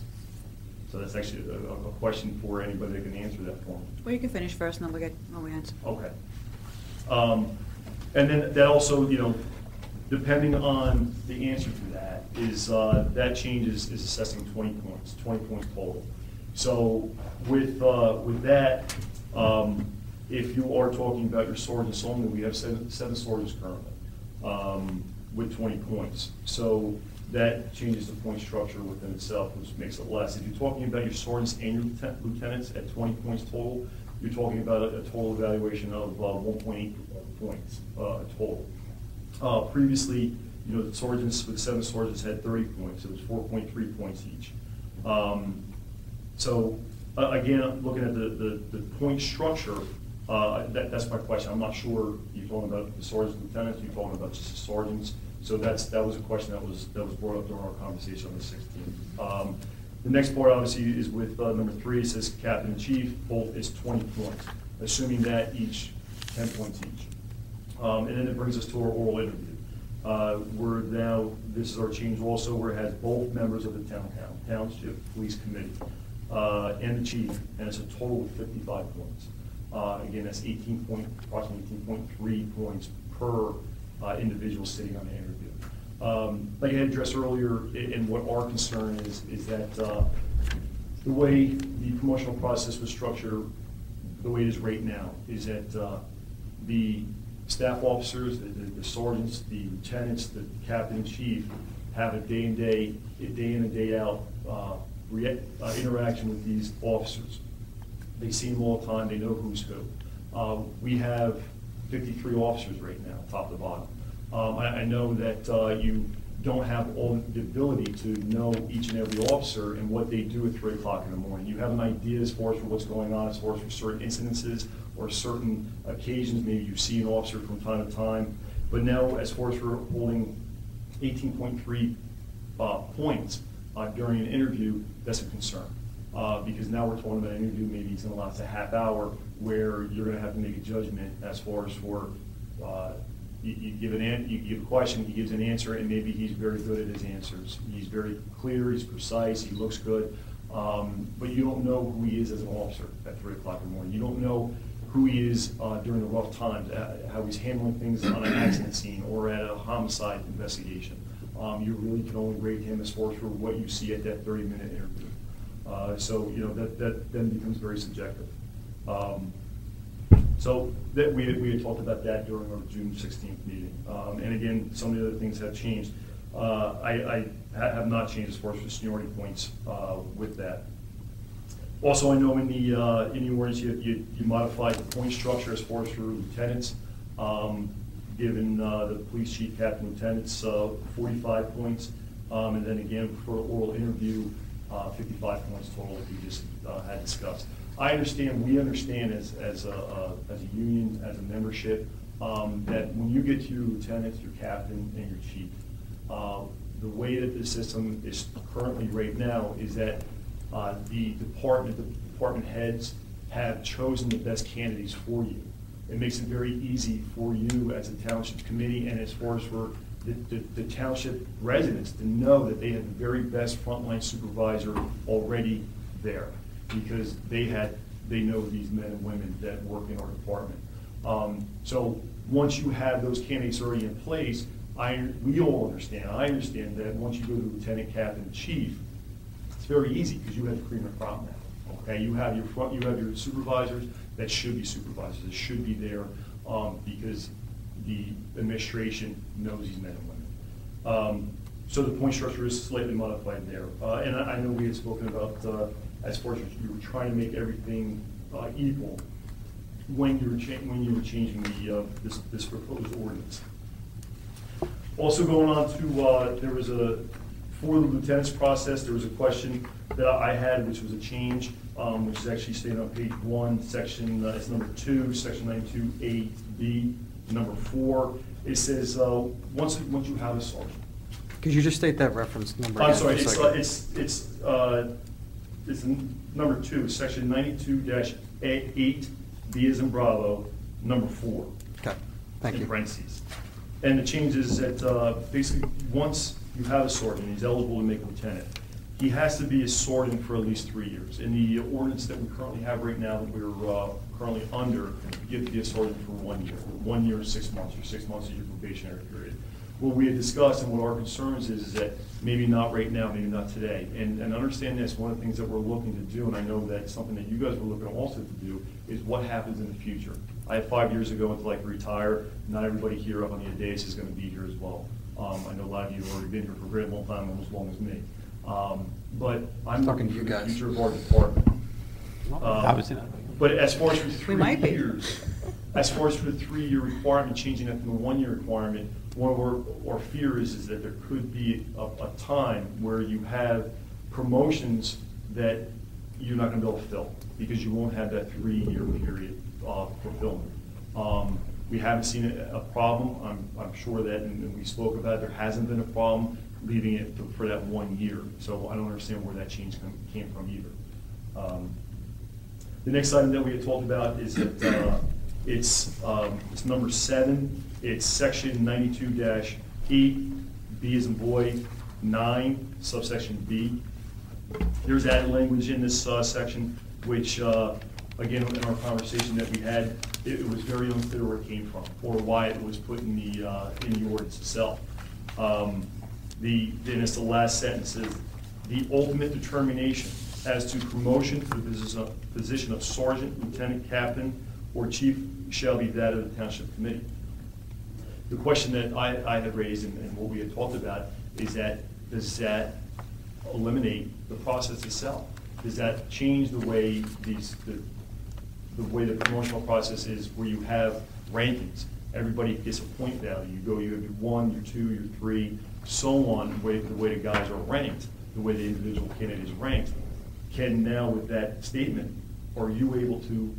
Speaker 13: So that's actually a question for anybody that can answer that for me.
Speaker 2: Well, you can finish first, and then we'll answer.
Speaker 13: Okay. And then that also, depending on the answer to that, is that change is assessing 20 points total. So with that, if you are talking about your sergeants only, we have seven sergeants currently with 20 points. So that changes the point structure within itself, which makes it less. If you're talking about your sergeants and your lieutenants at 20 points total, you're talking about a total evaluation of 1.8 points total. Previously, the sergeants, with 7 sergeants, had 30 points. It was 4.3 points each. So again, looking at the point structure, that's my question. I'm not sure you're talking about the sergeants and lieutenants, you're talking about just the sergeants. So that was a question that was brought up during our conversation on the 16th. The next part, obviously, is with number 3. It says captain and chief, both is 20 points, assuming that each 10 points each. And then it brings us to our oral interview. We're now, this is our change also, where it has both members of the township police committee and the chief, and it's a total of 55 points. Again, that's approximately 18.3 points per individual sitting on the interview. Like I had addressed earlier, and what our concern is that the way the promotional process was structured, the way it is right now, is that the staff officers, the sergeants, the lieutenants, the captain and chief have a day in and day out interaction with these officers. They see them all the time. They know who's who. We have 53 officers right now, top to bottom. I know that you don't have all the ability to know each and every officer and what they do at 3 o'clock in the morning. You have an idea as far as for what's going on, as far as for certain incidences or certain occasions. Maybe you see an officer from time to time. But now, as far as for holding 18.3 points during an interview, that's a concern. Because now we're talking about an interview, maybe he's going to last a half hour, where you're going to have to make a judgment as far as for you give a question, he gives an answer, and maybe he's very good at his answers. He's very clear, he's precise, he looks good, but you don't know who he is as an officer at 3 o'clock in the morning. You don't know who he is during the rough times, how he's handling things on an accident scene or at a homicide investigation. You really can only rate him as far as for what you see at that 30-minute interview. So that then becomes very subjective. So that we had talked about that during our June 16th meeting. And again, some of the other things have changed. I have not changed as far as the seniority points with that. Also, I know in the ordinance you modified the point structure as far as for lieutenants, given the police chief, captain, lieutenants 45 points, and then again for oral interview 55 points total that we just had discussed. I understand, we understand as a union, as a membership, that when you get to your lieutenants, your captain, and your chief, the way that the system is currently right now is that the department heads have chosen the best candidates for you. It makes it very easy for you as a township committee and as far as for the township residents to know that they have the very best frontline supervisor already there, because they know these men and women that work in our department. So once you have those candidates already in place, we all understand, I understand that once you go to lieutenant, captain, chief, it's very easy because you have the cream of the crop now. Okay, you have your supervisors that should be supervisors, that should be there because the administration knows these men and women. So the point structure is slightly modified there. And I know we had spoken about, as far as you were trying to make everything equal when you were changing this proposed ordinance. Also going on to, there was for the lieutenant's process, there was a question that I had, which was a change, which is actually stated on page 1, section, it's number 2, section 92A-B, number 4. It says, once you have a sergeant.
Speaker 1: Could you just state that reference number?
Speaker 13: I'm sorry, it's number 2, section 92-8, B as in Bravo, number 4.
Speaker 1: Okay, thank you.
Speaker 13: In parentheses. And the change is that basically once you have a sergeant, he's eligible to make lieutenant, he has to be a sergeant for at least 3 years. In the ordinance that we currently have right now that we're currently under, you have to be a sergeant for 1 year. 1 year is 6 months, or 6 months is your probationary period. What we had discussed and what our concerns is that maybe not right now, maybe not today. And understand this, one of the things that we're looking to do, and I know that's something that you guys were looking also to do, is what happens in the future. I had 5 years ago until I could retire. Not everybody here up on the dais is going to be here as well. I know a lot of you have already been here for a very long time, almost as long as me. But I'm looking to you guys. The future of our department.
Speaker 4: Obviously not.
Speaker 13: But as far as for 3 years, as far as for the 3-year requirement, changing that from a 1-year requirement, one of our fear is that there could be a time where you have promotions that you're not going to be able to fill because you won't have that 3-year period of fulfillment. We haven't seen a problem. I'm sure that, and we spoke about it, there hasn't been a problem leaving it for that 1 year. So I don't understand where that change came from either. The next item that we had talked about is that it's number 7. It's section 92-8, B as in boy, 9, subsection B. There's added language in this section, which, again, in our conversation that we had, it was very unclear where it came from or why it was put in the ordinance itself. Then it's the last sentence is the ultimate determination as to promotion to the position of sergeant, lieutenant, captain, or chief shall be that of the township committee. The question that I had raised and what we had talked about is that does that eliminate the process itself? Does that change the way the the way the promotional process is where you have rankings. Everybody gets a point value. You have your 1, your 2, your 3, so on, the way the guys are ranked, the way the individual candidate is ranked. Can now, with that statement, are you able to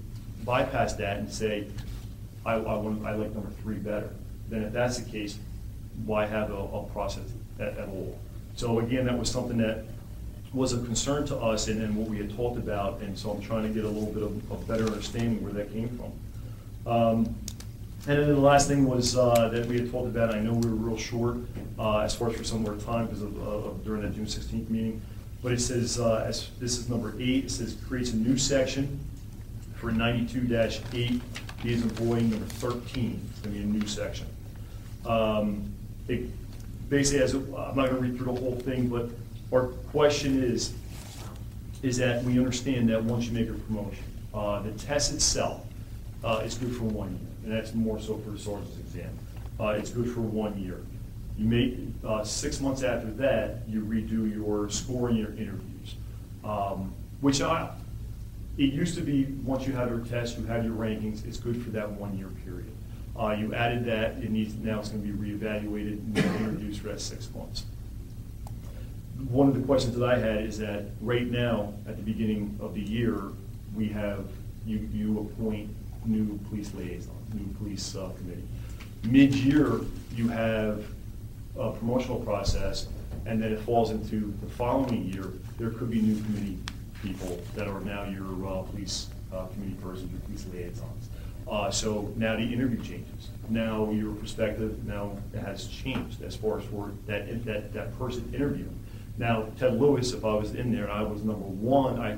Speaker 13: bypass that and say, I like number 3 better? Then if that's the case, why have a process at all? So again, that was something that was a concern to us and what we had talked about, and so I'm trying to get a little bit of a better understanding where that came from. And then the last thing was that we had talked about, I know we were real short as far as for some of our time because of during that June 16th meeting, but it says, this is number 8, it says creates a new section for 92-8, B as in boy, number 13, it's going to be a new section. It basically has, I'm not going to read through the whole thing, but our question is that we understand that once you make a promotion, the test itself is good for 1 year, and that's more so for the sergeant's exam. It's good for 1 year. You make 6 months after that, you redo your scoring, your interviews, which it used to be once you have your test, you have your rankings, it's good for that 1 year period. You added that, now it's going to be reevaluated and interviews for that 6 months. One of the questions that I had is that right now, at the beginning of the year, we have, you appoint new police liaison, new police committee. Mid-year, you have a promotional process, and then it falls into the following year, there could be new committee people that are now your police committee persons, your police liaisons. So now the interview changes. Now your perspective now has changed as far as for that person interviewing. Now, Ted Lewis, if I was in there and I was number 1, I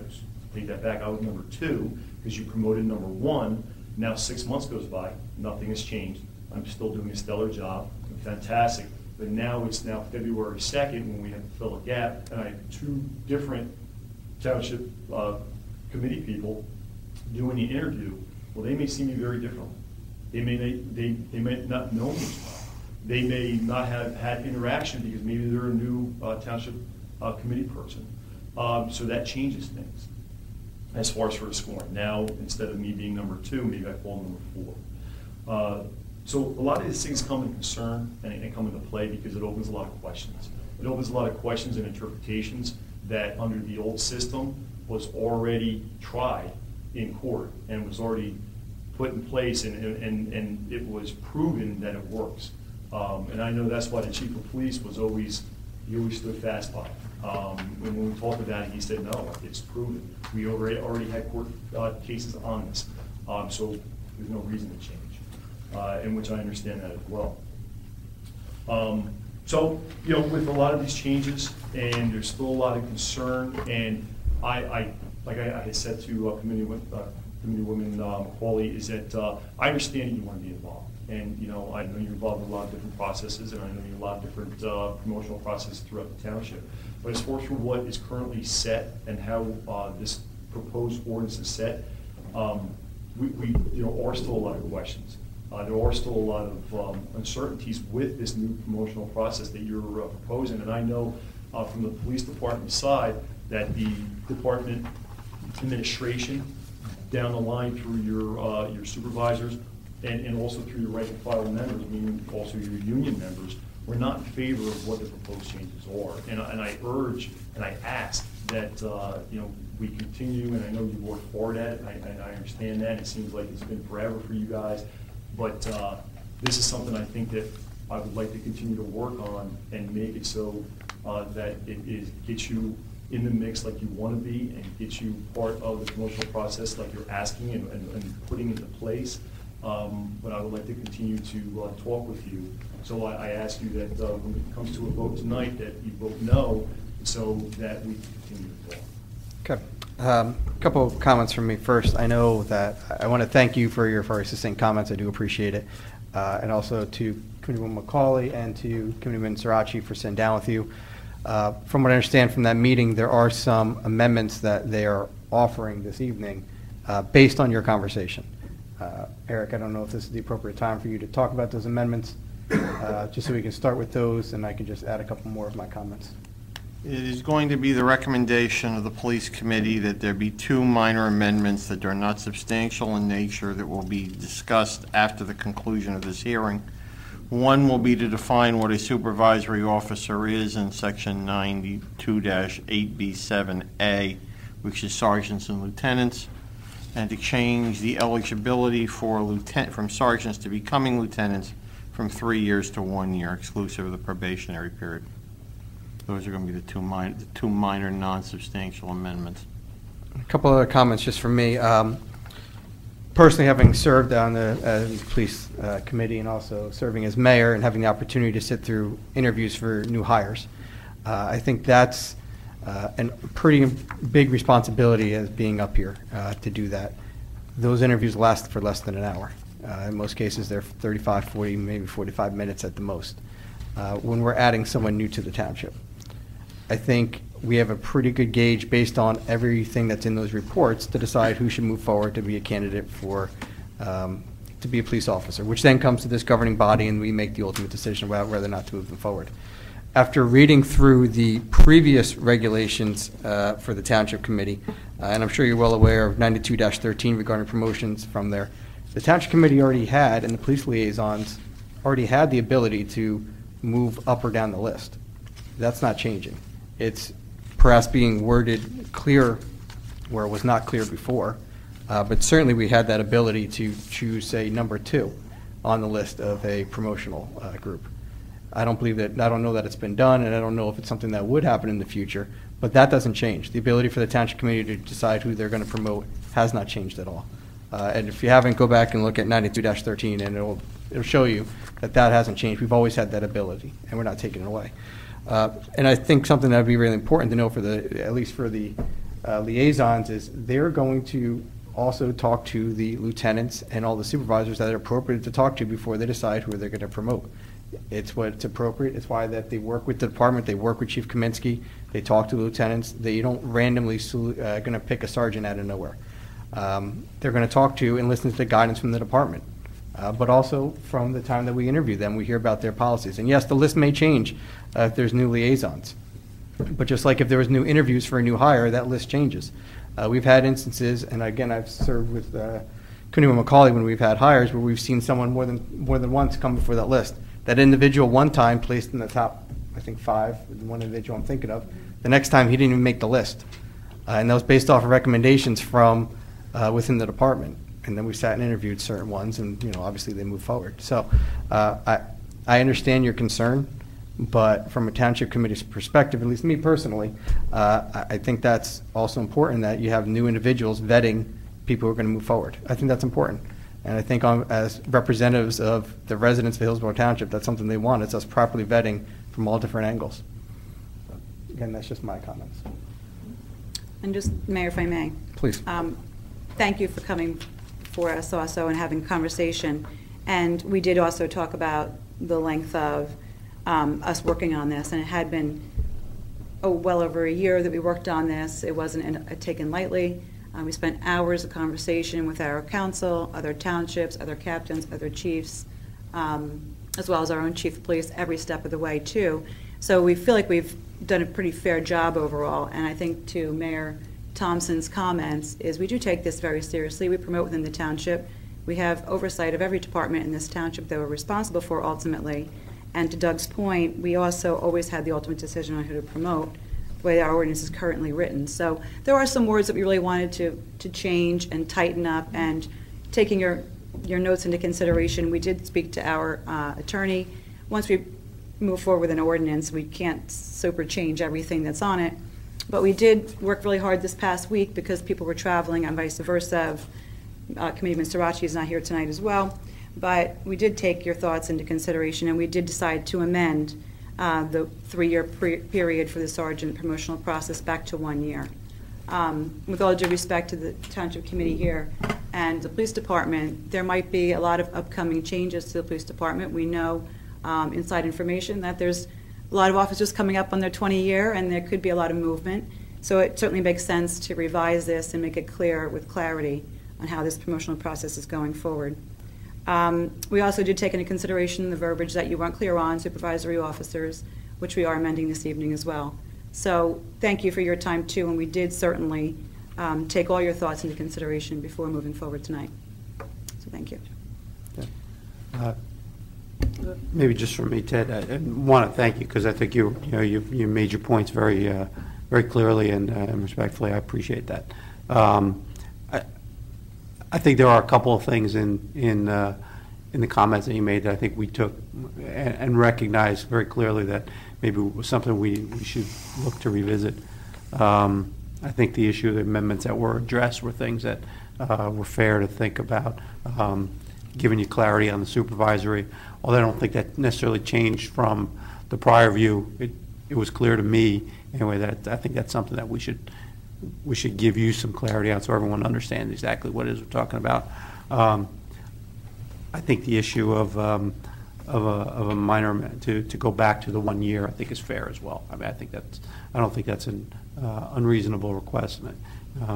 Speaker 13: take that back, I was number 2, because you promoted number 1. Now 6 months goes by, nothing has changed. I'm still doing a stellar job, fantastic. But now it's now February 2nd when we have to fill a gap, and I have 2 different township committee people doing the interview. Well, they may see me very differently. They may not know me as well. They may not have had interaction because maybe they're a new township committee person. So that changes things as far as for the scoring. Now, instead of me being number 2, maybe I fall number 4. So a lot of these things come into concern and come into play because it opens a lot of questions. It opens a lot of questions and interpretations that under the old system was already tried in court and was already put in place and it was proven that it works. And I know that's why the chief of police was always stood fast by it. And when we talked about it, he said, no, it's proven. We already had court cases on this. So there's no reason to change, in which I understand that as well. So, with a lot of these changes, and there's still a lot of concern, and like I had said to Committeewoman Macaulay, is that I understand that you want to be involved. And, I know you're involved in a lot of different processes, and I know you're in a lot of different promotional processes throughout the township. But as far as for what is currently set and how this proposed ordinance is set, there are still a lot of questions. There are still a lot of uncertainties with this new promotional process that you're proposing. And I know from the police department side that the department administration down the line through your supervisors and also through your rank and file members, meaning also your union members, we're not in favor of what the proposed changes are. And I urge and I ask that we continue, and I know you worked hard at it, and I understand that. It seems like it's been forever for you guys, but this is something I think that I would like to continue to work on and make it so that it gets you in the mix like you want to be and gets you part of the promotional process like you're asking and putting into place. But I would like to continue to talk with you. So I ask you that when it comes to a vote tonight, that you vote no, so that we can continue to talk.
Speaker 1: Okay. A couple of comments from me first. I know that I want to thank you for your very succinct comments. I do appreciate it. And also to Committeewoman Macaulay and to Committeeman Sirachi for sitting down with you. From what I understand from that meeting, there are some amendments that they are offering this evening based on your conversation. Eric, I don't know if this is the appropriate time for you to talk about those amendments, just so we can start with those, and I can just add a couple more of my comments.
Speaker 19: It is going to be the recommendation of the police committee that there be 2 minor amendments that are not substantial in nature that will be discussed after the conclusion of this hearing. One will be to define what a supervisory officer is in section 92-8B7A, which is sergeants and lieutenants, and to change the eligibility for from sergeants to becoming lieutenants from 3 years to 1 year, exclusive of the probationary period. Those are going to be the two minor non-substantial amendments.
Speaker 1: A couple other comments just from me. Personally, having served on the police committee and also serving as mayor and having the opportunity to sit through interviews for new hires, I think that's a pretty big responsibility as being up here to do that. Those interviews last for less than an hour. In most cases, they're 35, 40, maybe 45 minutes at the most. When we're adding someone new to the township, I think we have a pretty good gauge based on everything that's in those reports to decide who should move forward to be a candidate for to be a police officer, which then comes to this governing body and we make the ultimate decision about whether or not to move them forward. After reading through the previous regulations for the township committee, and I'm sure you're well aware of 92-13 regarding promotions from there, the township committee already had, and the police liaisons already had the ability to move up or down the list. That's not changing. It's perhaps being worded clear where it was not clear before, but certainly we had that ability to choose, say, number 2 on the list of a promotional group. I don't know that it's been done, and I don't know if it's something that would happen in the future, but that doesn't change. The ability for the township committee to decide who they're going to promote has not changed at all. And if you haven't, go back and look at 92-13, and it'll show you that that hasn't changed. We've always had that ability, and we're not taking it away. And I think something that would be really important to know for at least for the liaisons is they're going to also talk to the lieutenants and all the supervisors that are appropriate to talk to before they decide who they're going to promote. It's what's appropriate. It's why that they work with the department. They work with Chief Kaminsky. They talk to the lieutenants. They don't randomly going to pick a sergeant out of nowhere. They're going to talk to and listen to the guidance from the department. But also from the time that we interview them, we hear about their policies. And yes, the list may change if there's new liaisons. But just like if there was new interviews for a new hire, that list changes. We've had instances, and again, I've served with Cooney and McCauley when we've had hires where we've seen someone more than once come before that list. That individual one time placed in the top, I think 5, the one individual I'm thinking of. The next time he didn't even make the list. And that was based off of recommendations from within the department. And then we sat and interviewed certain ones, and obviously they moved forward. So I understand your concern, but from a township committee's perspective, at least me personally, I think that's also important that you have new individuals vetting people who are going to move forward. I think that's important. And I think as representatives of the residents of Hillsborough Township, that's something they want. It's us properly vetting from all different angles. Again, that's just my comments.
Speaker 2: And just, Mayor, if I may.
Speaker 1: Please.
Speaker 2: Thank you for coming for us also and having a conversation. And we did also talk about the length of us working on this, and it had been well over a year that we worked on this. It wasn't taken lightly. We spent hours of conversation with our council, other townships, other captains, other chiefs, as well as our own chief of police every step of the way too. So we feel like we've done a pretty fair job overall, and I think to Mayor Thompson's comments is we do take this very seriously. We promote within the township. We have oversight of every department in this township that we're responsible for ultimately. And to Doug's point, we also always had the ultimate decision on who to promote, the way our ordinance is currently written. So there are some words that we really wanted to change and tighten up, and taking your notes into consideration, we did speak to our attorney. Once we move forward with an ordinance, we can't super change everything that's on it. But we did work really hard this past week because people were traveling and vice versa. Committeeman Sirachi is not here tonight as well. But we did take your thoughts into consideration, and we did decide to amend the 3-year period for the sergeant promotional process back to 1 year. With all due respect to the Township Committee here and the Police Department, there might be a lot of upcoming changes to the Police Department. We know inside information that there's a lot of officers coming up on their 20-year, and there could be a lot of movement. So it certainly makes sense to revise this and make it clear with clarity on how this promotional process is going forward. We also did take into consideration the verbiage that you weren't clear on, supervisory officers, which we are amending this evening as well. So thank you for your time, too, and we did certainly take all your thoughts into consideration before moving forward tonight. So thank you.
Speaker 4: Maybe just for me, Ted, I want to thank you because I think you made your points very very clearly and respectfully. I appreciate that. I think there are a couple of things in the comments that you made that I think we took and recognized very clearly that maybe was something we should look to revisit. I think the issue of the amendments that were addressed were things that were fair to think about, giving you clarity on the supervisory. Although I don't think that necessarily changed from the prior view, it was clear to me anyway that I think that's something that we should give you some clarity on so everyone understands exactly what it is we're talking about. I think the issue of a minor to go back to the 1 year I think is fair as well. I mean I don't think that's an unreasonable request.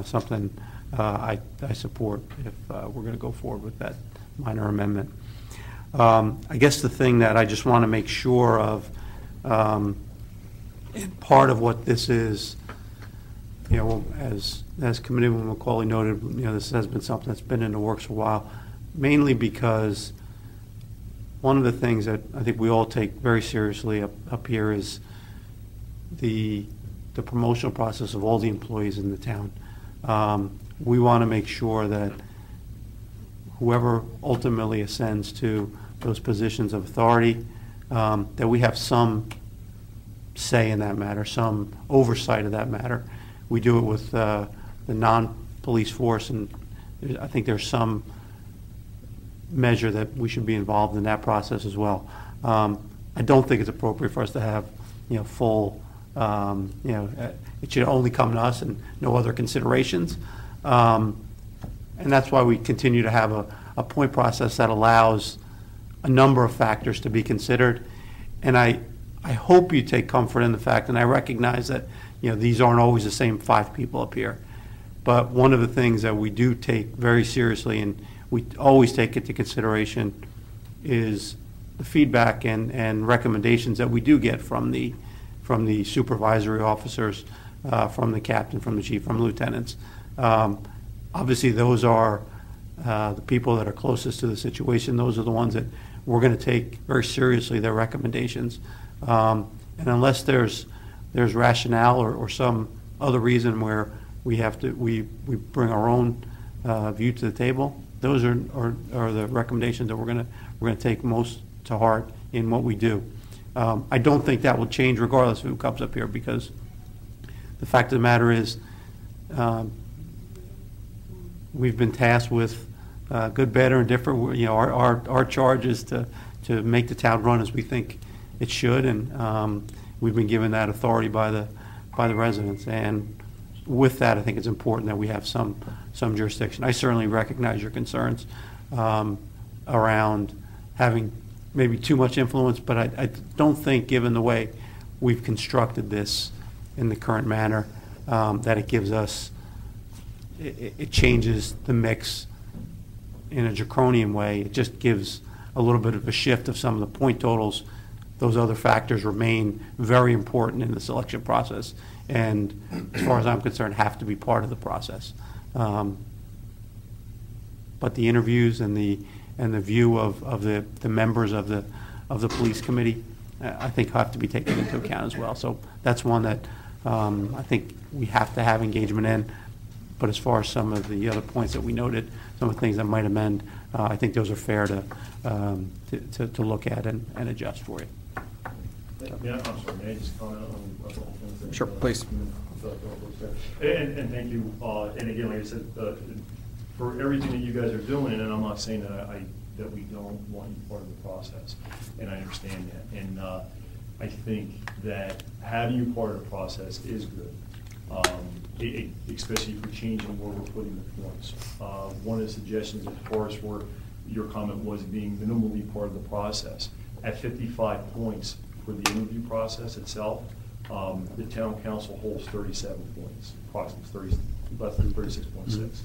Speaker 4: Something I support if we're going to go forward with that minor amendment. I guess the thing that I just want to make sure of, and part of what this is, as Committeewoman McCauley noted, this has been something that's been in the works for a while, mainly because one of the things that I think we all take very seriously up here is the promotional process of all the employees in the town. We want to make sure that whoever ultimately ascends to those positions of authority, that we have some say in that matter, some oversight of that matter. We do it with the non-police force, and I think there's some measure that we should be involved in that process as well. I don't think it's appropriate for us to have, full, it should only come to us and no other considerations. And that's why we continue to have a point process that allows a number of factors to be considered. And I hope you take comfort in the fact, and I recognize that these aren't always the same 5 people up here. But one of the things that we do take very seriously, and we always take into consideration, is the feedback and recommendations that we do get from the supervisory officers, from the captain, from the chief, from lieutenants. Obviously, those are the people that are closest to the situation. Those are the ones that we're going to take very seriously, their recommendations. And unless there's rationale or some other reason where we bring our own view to the table, those are the recommendations that we're going to take most to heart in what we do. I don't think that will change regardless of who comes up here, because the fact of the matter is we've been tasked with good, bad, or indifferent. Our charge is to make the town run as we think it should, and we've been given that authority by the residents. And with that, I think it's important that we have some jurisdiction. I certainly recognize your concerns around having maybe too much influence, but I don't think, given the way we've constructed this in the current manner, that it gives us, it changes the mix in a draconian way. It just gives a little bit of a shift of some of the point totals. Those other factors remain very important in the selection process, and as far as I'm concerned, have to be part of the process. But the interviews and the view of the members of the police committee, I think, have to be taken into account as well. So that's one that I think we have to have engagement in. But as far as some of the other points that we noted, some of the things that might amend, I think those are fair to look at and adjust for you.
Speaker 13: Yeah, I'm sorry, may I just comment on the whole thing?
Speaker 1: Sure, please.
Speaker 13: And thank you. And again, like I said, for everything that you guys are doing, and I'm not saying that we don't want you part of the process, and I understand that. And I think that having you part of the process is good. Especially if we're changing where we're putting the points. One of the suggestions, of course, where your comment was being minimally part of the process. At 55 points for the interview process itself, the town council holds 37 points, approximately less than 36.6.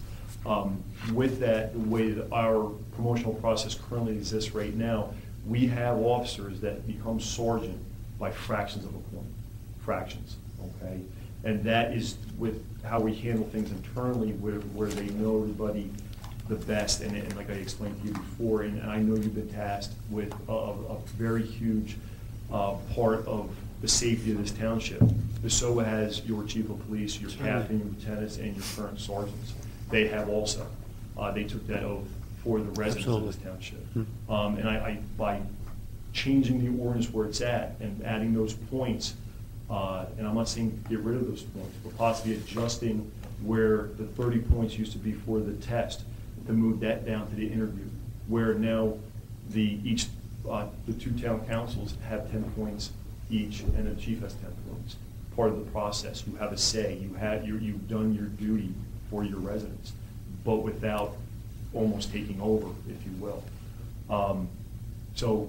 Speaker 13: With that, the way that our promotional process currently exists right now, we have officers that become sergeant by fractions of a point. Fractions. okay? And that is with how we handle things internally, where they know everybody the best, and like I explained to you before, and I know you've been tasked with a very huge part of the safety of this township. So has your chief of police, your captain, your lieutenants, and your current sergeants. They have also. They took that oath for the residents of this township. And I, by changing the ordinance where it's at and adding those points, and I'm not saying get rid of those points, but possibly adjusting where the 30 points used to be for the test, to move that down to the interview, where now the two town councils have 10 points each, and the chief has 10 points. Part of the process, you have a say. You've done your duty for your residents, but without almost taking over, if you will. So,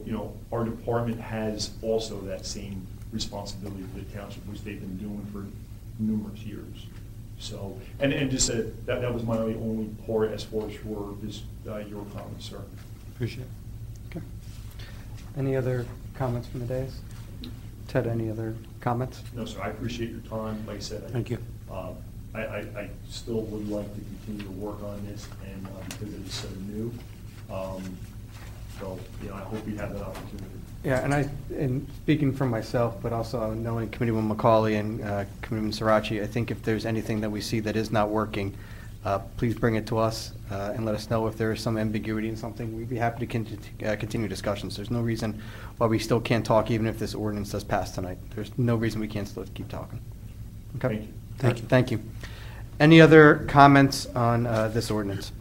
Speaker 13: our department has also that same responsibility for the township, which they've been doing for numerous years. So, and just that was my only part as far as for this, your comments, sir.
Speaker 1: Appreciate it. Okay. Any other comments from the days? Ted, any other comments?
Speaker 13: No, sir, I appreciate your time. Like I said,
Speaker 1: Thank you.
Speaker 13: I still would like to continue to work on this, and because it is so new. So, I hope we have that opportunity.
Speaker 1: Yeah, and speaking for myself, but also knowing Committeewoman McCauley and Committeeman Sirachi, I think if there's anything that we see that is not working, please bring it to us and let us know if there is some ambiguity in something. We'd be happy to continue discussions. There's no reason why we still can't talk, even if this ordinance does pass tonight. There's no reason we can't still keep talking. Okay?
Speaker 13: Thank you.
Speaker 1: Thank you. Any other comments on this ordinance?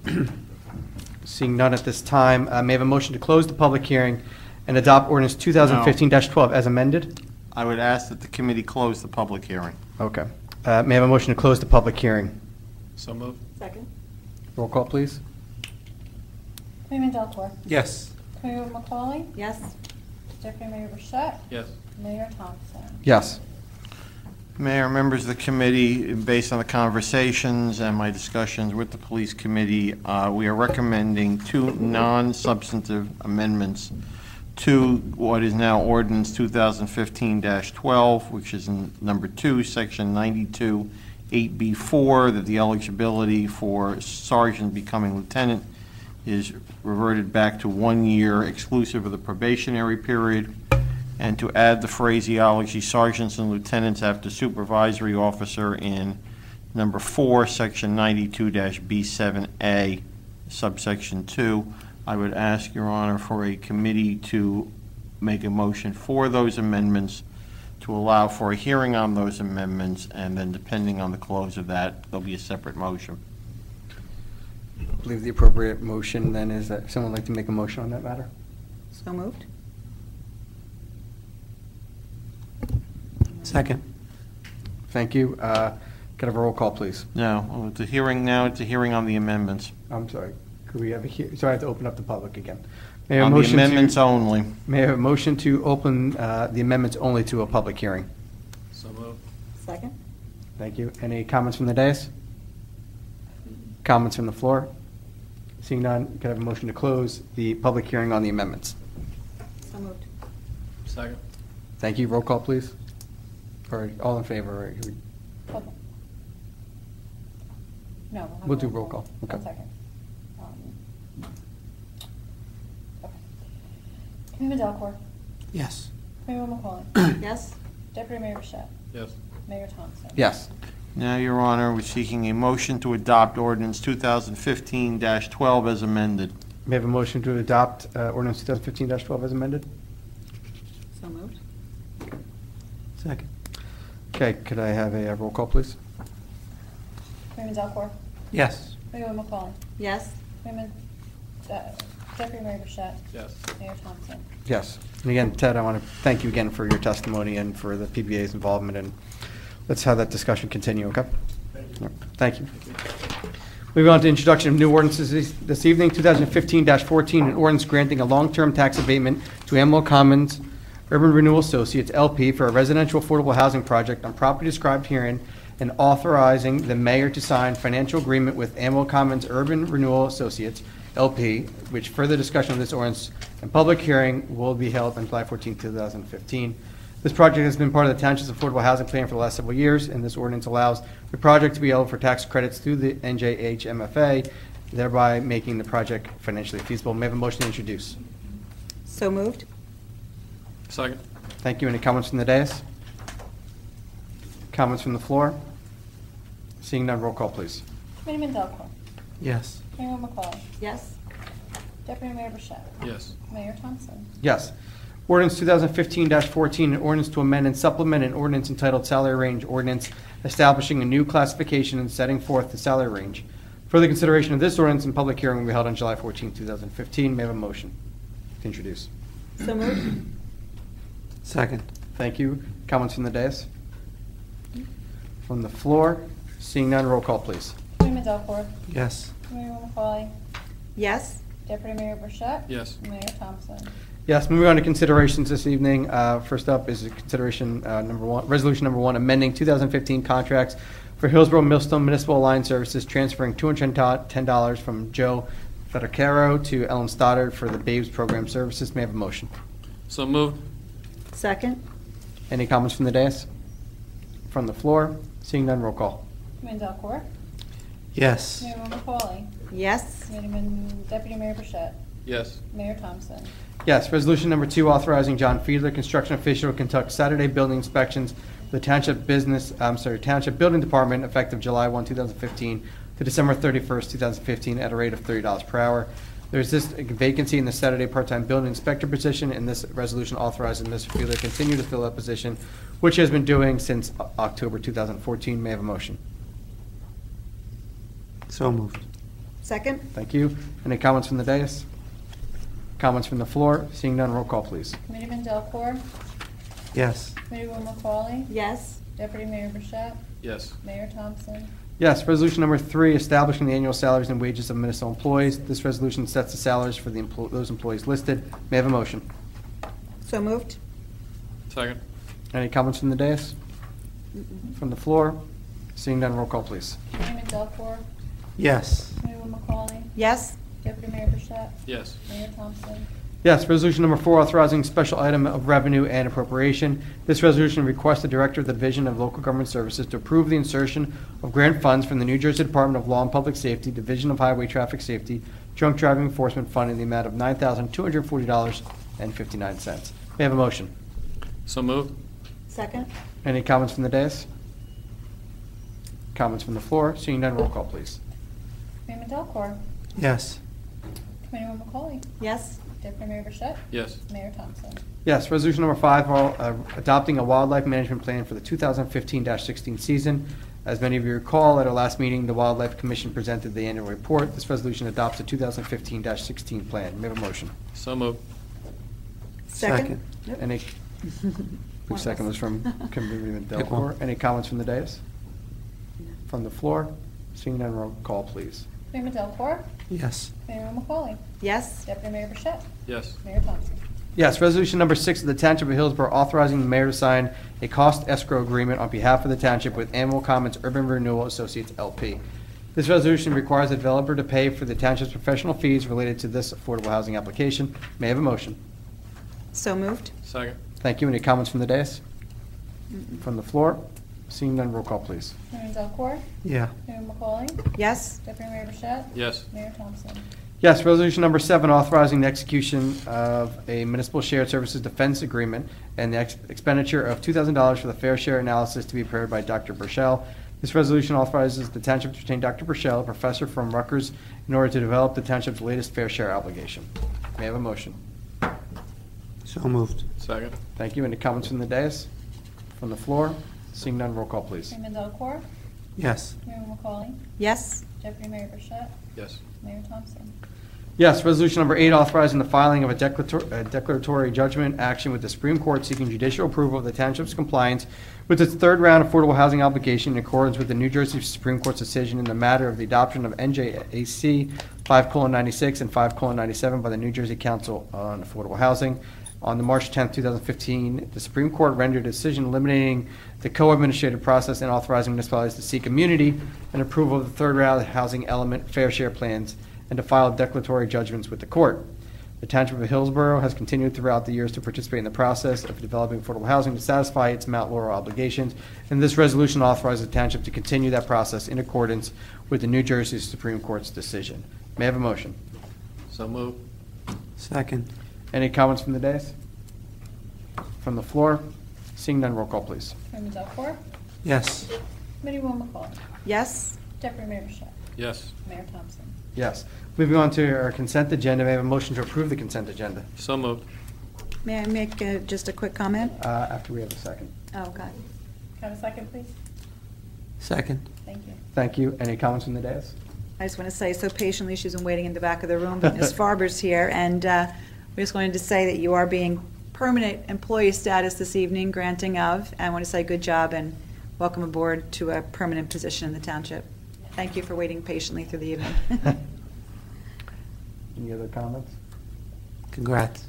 Speaker 1: Seeing none at this time, may I have a motion to close the public hearing and adopt ordinance 2015-12 as amended?
Speaker 19: I would ask that the committee close the public hearing.
Speaker 1: Okay. May I have a motion to close the public hearing?
Speaker 3: So moved.
Speaker 18: Second.
Speaker 1: Roll call, please.
Speaker 20: Committeeman Delcor.
Speaker 19: Yes.
Speaker 20: Committeeman McCauley.
Speaker 18: Yes.
Speaker 20: Deputy Mayor Burchett.
Speaker 3: Yes.
Speaker 20: Mayor Thompson.
Speaker 1: Yes.
Speaker 19: Mayor, members of the committee, based on the conversations and my discussions with the police committee, we are recommending two non-substantive amendments to what is now ordinance 2015-12, which is in number 2, section 92, 8B4, that the eligibility for sergeant becoming lieutenant is reverted back to 1 year exclusive of the probationary period, and to add the phraseology sergeants and lieutenants after supervisory officer in number 4, section 92-B7A, subsection 2. I would ask, Your Honor, for a committee to make a motion for those amendments, to allow for a hearing on those amendments, and then depending on the close of that, there'll be a separate motion.
Speaker 1: I believe the appropriate motion then is that someone would like to make a motion on that matter?
Speaker 2: So moved.
Speaker 4: Second.
Speaker 1: Thank you. Could I have a roll call, please?
Speaker 19: No, it's a hearing now, it's a hearing on the amendments.
Speaker 1: I'm sorry. Could we have so I have to open up the public again. May I have
Speaker 19: On
Speaker 1: a
Speaker 19: the
Speaker 1: motion
Speaker 19: amendments only.
Speaker 1: May I have a motion to open the amendments only to a public hearing?
Speaker 3: So moved.
Speaker 18: Second.
Speaker 1: Thank you. Any comments from the dais? Comments from the floor? Seeing none, could I have a motion to close the public hearing on the amendments?
Speaker 18: So moved.
Speaker 3: Second.
Speaker 1: Thank you. Roll call, please. Or all in favor?
Speaker 20: Okay. No.
Speaker 1: We'll do roll call. Okay.
Speaker 20: 1 second. Okay. Committeeman Delcor.
Speaker 19: Yes.
Speaker 20: Committeeman McCauley.
Speaker 18: Yes.
Speaker 20: Deputy Mayor Burchett.
Speaker 3: Yes.
Speaker 20: Mayor Thompson.
Speaker 1: Yes.
Speaker 19: Now, Your Honor, we're seeking a motion to adopt ordinance 2015-12 as amended.
Speaker 1: May I have a motion to adopt ordinance 2015-12 as amended?
Speaker 18: So moved.
Speaker 4: Second.
Speaker 1: Okay, could I have a roll call, please?
Speaker 20: Committeeman Delcor.
Speaker 4: Yes.
Speaker 20: Committeeman McCauley.
Speaker 18: Yes.
Speaker 20: Committeeman Deputy Mayor Burchett.
Speaker 3: Yes.
Speaker 20: Mayor Thompson.
Speaker 1: Yes. And again, Ted, I want to thank you again for your testimony and for the PBA's involvement, and let's have that discussion continue, okay? Thank you. Moving on to introduction of new ordinances this evening, 2015-14, an ordinance granting a long-term tax abatement to Amwell Commons Urban Renewal Associates, LP, for a residential affordable housing project on property described herein, and authorizing the mayor to sign financial agreement with Amwell Commons Urban Renewal Associates, LP, which further discussion of this ordinance and public hearing will be held on July 14, 2015. This project has been part of the Township's affordable housing plan for the last several years, and this ordinance allows the project to be eligible for tax credits through the NJHMFA, thereby making the project financially feasible. May I have a motion to introduce?
Speaker 2: So moved.
Speaker 3: Second.
Speaker 1: Thank you. Any comments from the dais? Comments from the floor? Seeing none, roll call, please.
Speaker 14: Committeeman Delco.
Speaker 4: Yes.
Speaker 14: Committeeman McCauley.
Speaker 2: Yes.
Speaker 14: Deputy Mayor Burchett.
Speaker 3: Yes.
Speaker 14: Mayor Thompson.
Speaker 1: Yes. Ordinance 2015-14, an ordinance to amend and supplement an ordinance entitled Salary Range Ordinance, establishing a new classification and setting forth the salary range. Further consideration of this ordinance and public hearing will be held on July 14, 2015. May I have a motion to introduce?
Speaker 2: So moved.
Speaker 4: Second.
Speaker 1: Thank you. Comments from the dais? From the floor? Seeing none, roll call, please.
Speaker 14: Committeeman Delco.
Speaker 4: Yes.
Speaker 14: Committeeman McCauley.
Speaker 2: Yes.
Speaker 14: Deputy Mayor Burchett.
Speaker 3: Yes.
Speaker 14: Mayor Thompson.
Speaker 1: Yes, moving on to considerations this evening. First up is consideration number one, resolution number one, amending 2015 contracts for Hillsborough Millstone Municipal Line Services, transferring $210 from Joe Fedicaro to Ellen Stoddard for the Babes Program Services. May I have a motion?
Speaker 3: So moved.
Speaker 2: Second.
Speaker 1: Any comments from the dais? From the floor? Seeing none, roll call.
Speaker 14: Committeeman Delco.
Speaker 4: Yes.
Speaker 14: Committeeman McCauley.
Speaker 2: Yes.
Speaker 14: Committeeman Deputy Mayor Burchett.
Speaker 3: Yes.
Speaker 14: Mayor Thompson.
Speaker 1: Yes, resolution number two, authorizing John Fiedler, construction official, to conduct Saturday building inspections for the Township Building Department effective July 1, 2015 to December 31st, 2015 at a rate of $30 per hour. There's this vacancy in the Saturday part-time building inspector position, and this resolution authorizes Mr. Fiedler to continue to fill that position, which he has been doing since October 2014. May I have a motion?
Speaker 4: So moved.
Speaker 2: Second.
Speaker 1: Thank you. Any comments from the dais? Comments from the floor? Seeing none, roll call, please.
Speaker 14: Committeeman Delco.
Speaker 4: Yes.
Speaker 14: Committeeman McCauley.
Speaker 2: Yes.
Speaker 14: Deputy Mayor Burchett.
Speaker 3: Yes.
Speaker 14: Mayor Thompson.
Speaker 1: Yes, resolution number three, establishing the annual salaries and wages of municipal employees. This resolution sets the salaries for those employees listed. May I have a motion?
Speaker 2: So moved.
Speaker 3: Second.
Speaker 1: Any comments from the dais? From the floor? Seeing none, roll call, please.
Speaker 14: Committeeman Delco.
Speaker 4: Yes.
Speaker 14: Committeeman McCauley.
Speaker 2: Yes.
Speaker 14: Deputy Mayor Burchett.
Speaker 3: Yes.
Speaker 14: Mayor Thompson.
Speaker 1: Yes, resolution number four, authorizing special item of revenue and appropriation. This resolution requests the Director of the Division of Local Government Services to approve the insertion of grant funds from the New Jersey Department of Law and Public Safety, Division of Highway Traffic Safety, Drunk Driving Enforcement Fund in the amount of $9,240.59. May I have a motion?
Speaker 3: So moved.
Speaker 2: Second.
Speaker 1: Any comments from the dais? Comments from the floor? Seeing none, roll call, please.
Speaker 14: Committeeman Delco.
Speaker 4: Yes.
Speaker 14: Committeeman McCauley.
Speaker 2: Yes.
Speaker 14: Deputy Mayor Burchett.
Speaker 3: Yes.
Speaker 14: Mayor Thompson.
Speaker 1: Yes, resolution number five, adopting a wildlife management plan for the 2015-16 season. As many of you recall, at our last meeting, the Wildlife Commission presented the annual report. This resolution adopts the 2015-16 plan. May I have a motion?
Speaker 3: So moved.
Speaker 2: Second.
Speaker 1: Any, whose second was from Committeeman
Speaker 4: Pick one.
Speaker 1: Delcor? Any comments from the dais? From the floor? Seeing none, roll call, please.
Speaker 14: Committeeman Delco.
Speaker 4: Yes.
Speaker 14: Committeeman McCauley.
Speaker 2: Yes.
Speaker 14: Deputy Mayor Burchett.
Speaker 3: Yes.
Speaker 14: Mayor Thompson.
Speaker 1: Yes, resolution number six of the Township of Hillsborough authorizing the mayor to sign a cost escrow agreement on behalf of the township with Animal Commons Urban Renewal Associates LP. This resolution requires the developer to pay for the township's professional fees related to this affordable housing application. May I have a motion?
Speaker 2: So moved.
Speaker 3: Second.
Speaker 1: Thank you. Any comments from the dais? From the floor? Seeing none, roll call, please.
Speaker 14: Committeeman Delco.
Speaker 4: Yeah.
Speaker 14: Committeeman McCauley.
Speaker 2: Yes.
Speaker 14: Deputy Mayor Burchett.
Speaker 3: Yes.
Speaker 14: Mayor Thompson.
Speaker 1: Yes, resolution number seven, authorizing the execution of a municipal shared services defense agreement and the expenditure of $2,000 for the fair share analysis to be prepared by Dr. Burchell. This resolution authorizes the township to retain Dr. Burchell, a professor from Rutgers, in order to develop the township's latest fair share obligation. May I have a motion?
Speaker 4: So moved.
Speaker 3: Second.
Speaker 1: Thank you. Any comments from the dais? From the floor? Seeing none, roll call, please.
Speaker 14: Committeeman Delco.
Speaker 4: Yes.
Speaker 14: Committeeman McCauley.
Speaker 2: Yes.
Speaker 14: Deputy Mayor Burchett.
Speaker 3: Yes.
Speaker 14: Mayor Thompson.
Speaker 1: Yes, resolution number eight, authorizing the filing of a declaratory judgment action with the Supreme Court seeking judicial approval of the township's compliance with its third round affordable housing obligation in accordance with the New Jersey Supreme Court's decision in the matter of the adoption of NJAC 5:96 and 5:97 by the New Jersey Council on Affordable Housing. On the March 10, 2015, the Supreme Court rendered a decision eliminating the co-administrative process and authorizing municipalities to seek immunity and approval of the third round housing element fair share plans and to file declaratory judgments with the court. The Township of Hillsborough has continued throughout the years to participate in the process of developing affordable housing to satisfy its Mount Laurel obligations, and this resolution authorizes the Township to continue that process in accordance with the New Jersey Supreme Court's decision. May I have a motion?
Speaker 3: So moved.
Speaker 4: Second.
Speaker 1: Any comments from the dais? From the floor? Seeing none, roll call, please.
Speaker 14: Chairman Delcor?
Speaker 4: Yes.
Speaker 14: Committeewoman McCollum?
Speaker 2: Yes.
Speaker 14: Deputy Mayor Bishop?
Speaker 3: Yes.
Speaker 14: Mayor Thompson?
Speaker 1: Yes. Moving on to our consent agenda, may I have a motion to approve the consent agenda?
Speaker 3: So moved.
Speaker 2: May I make just a quick comment?
Speaker 1: After we have a second.
Speaker 2: Oh, God.
Speaker 14: Can I have a second, please?
Speaker 4: Second.
Speaker 14: Thank you.
Speaker 1: Thank you. Any comments from the dais?
Speaker 2: I just want to say, so patiently, she's been waiting in the back of the room, but Ms. Farber's here, and we just wanted to say that you are being permanent employee status this evening, granting of, and I want to say good job and welcome aboard to a permanent position in the township. Thank you for waiting patiently through the evening.
Speaker 1: Any other comments?
Speaker 4: Congrats.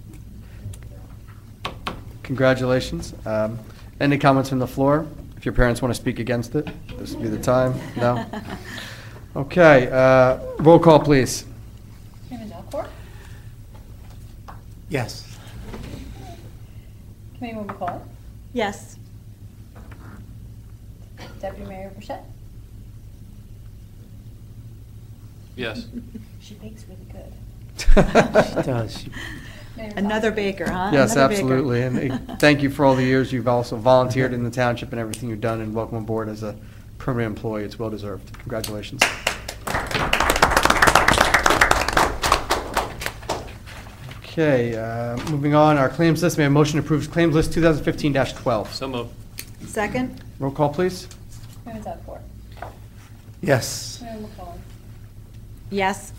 Speaker 1: Congratulations. Any comments from the floor? If your parents want to speak against it, this would be the time. No? Okay. Roll call, please.
Speaker 14: Chairman Delcor?
Speaker 4: Yes.
Speaker 14: Committeewoman McCollum?
Speaker 2: Yes.
Speaker 14: Deputy Mayor Bishop?
Speaker 3: Yes.
Speaker 14: She bakes really good.
Speaker 4: She does.
Speaker 14: Mayor
Speaker 2: Another
Speaker 14: Thompson?
Speaker 2: baker, huh?
Speaker 1: Yes,
Speaker 2: Another baker.
Speaker 1: absolutely. And thank you for all the years you've also volunteered in the township and everything you've done, and welcome aboard as a permanent employee. It's well deserved. Congratulations. Okay, moving on, our claims list. May I have a motion to approve claims list 2015-12?
Speaker 3: So moved.
Speaker 2: Second?
Speaker 1: Roll call, please.
Speaker 14: Chairman Delcor?
Speaker 4: Yes.
Speaker 14: Committeewoman McCollum?
Speaker 2: Yes.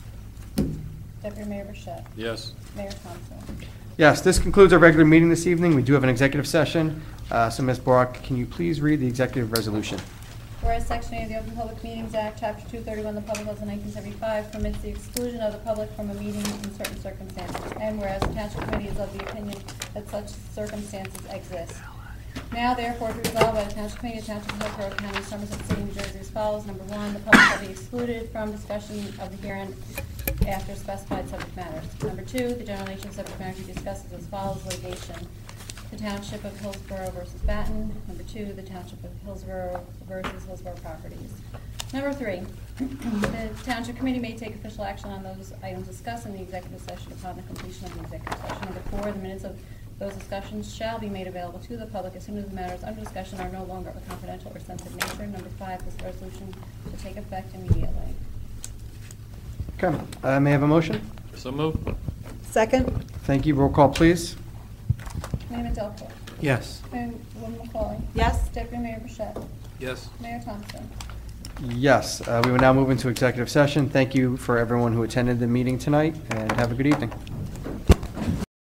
Speaker 14: Deputy Mayor Bishop?
Speaker 3: Yes.
Speaker 14: Mayor Thompson?
Speaker 1: Yes, this concludes our regular meeting this evening. We do have an executive session. So, Ms. Brock, can you please read the executive resolution?
Speaker 14: Whereas Section 8 of the Open Public Meetings Act, Chapter 231 of the Public Laws of 1975 permits the exclusion of the public from a meeting in certain circumstances, and whereas the Township Committee is of the opinion that such circumstances exist. Now, therefore, be resolved by the Township Committee of Township of Hillsborough County, Somerset City, New Jersey as follows. Number one, the public shall be excluded from discussion of the herein after specified subject matters. Number two, the general nature of subject matter to be discussed is as follows: litigation. The Township of Hillsborough versus Batten. Number two, the Township of Hillsborough versus Hillsborough Properties. Number three, the Township Committee may take official action on those items discussed in the executive session upon the completion of the executive session. Number four, the minutes of those discussions shall be made available to the public as soon as the matters under discussion are no longer of a confidential or sensitive nature. Number five, this resolution will take effect immediately.
Speaker 1: Okay, may I have a motion?
Speaker 3: So moved.
Speaker 2: Second?
Speaker 1: Thank you. Roll call, please.
Speaker 14: Committeeman Delcor?
Speaker 4: Yes.
Speaker 14: Committeewoman McCollum?
Speaker 2: Yes.
Speaker 14: Deputy Mayor Bishop?
Speaker 3: Yes.
Speaker 14: Mayor Thompson?
Speaker 1: Yes, we will now move into executive session. Thank you for everyone who attended the meeting tonight, and have a good evening.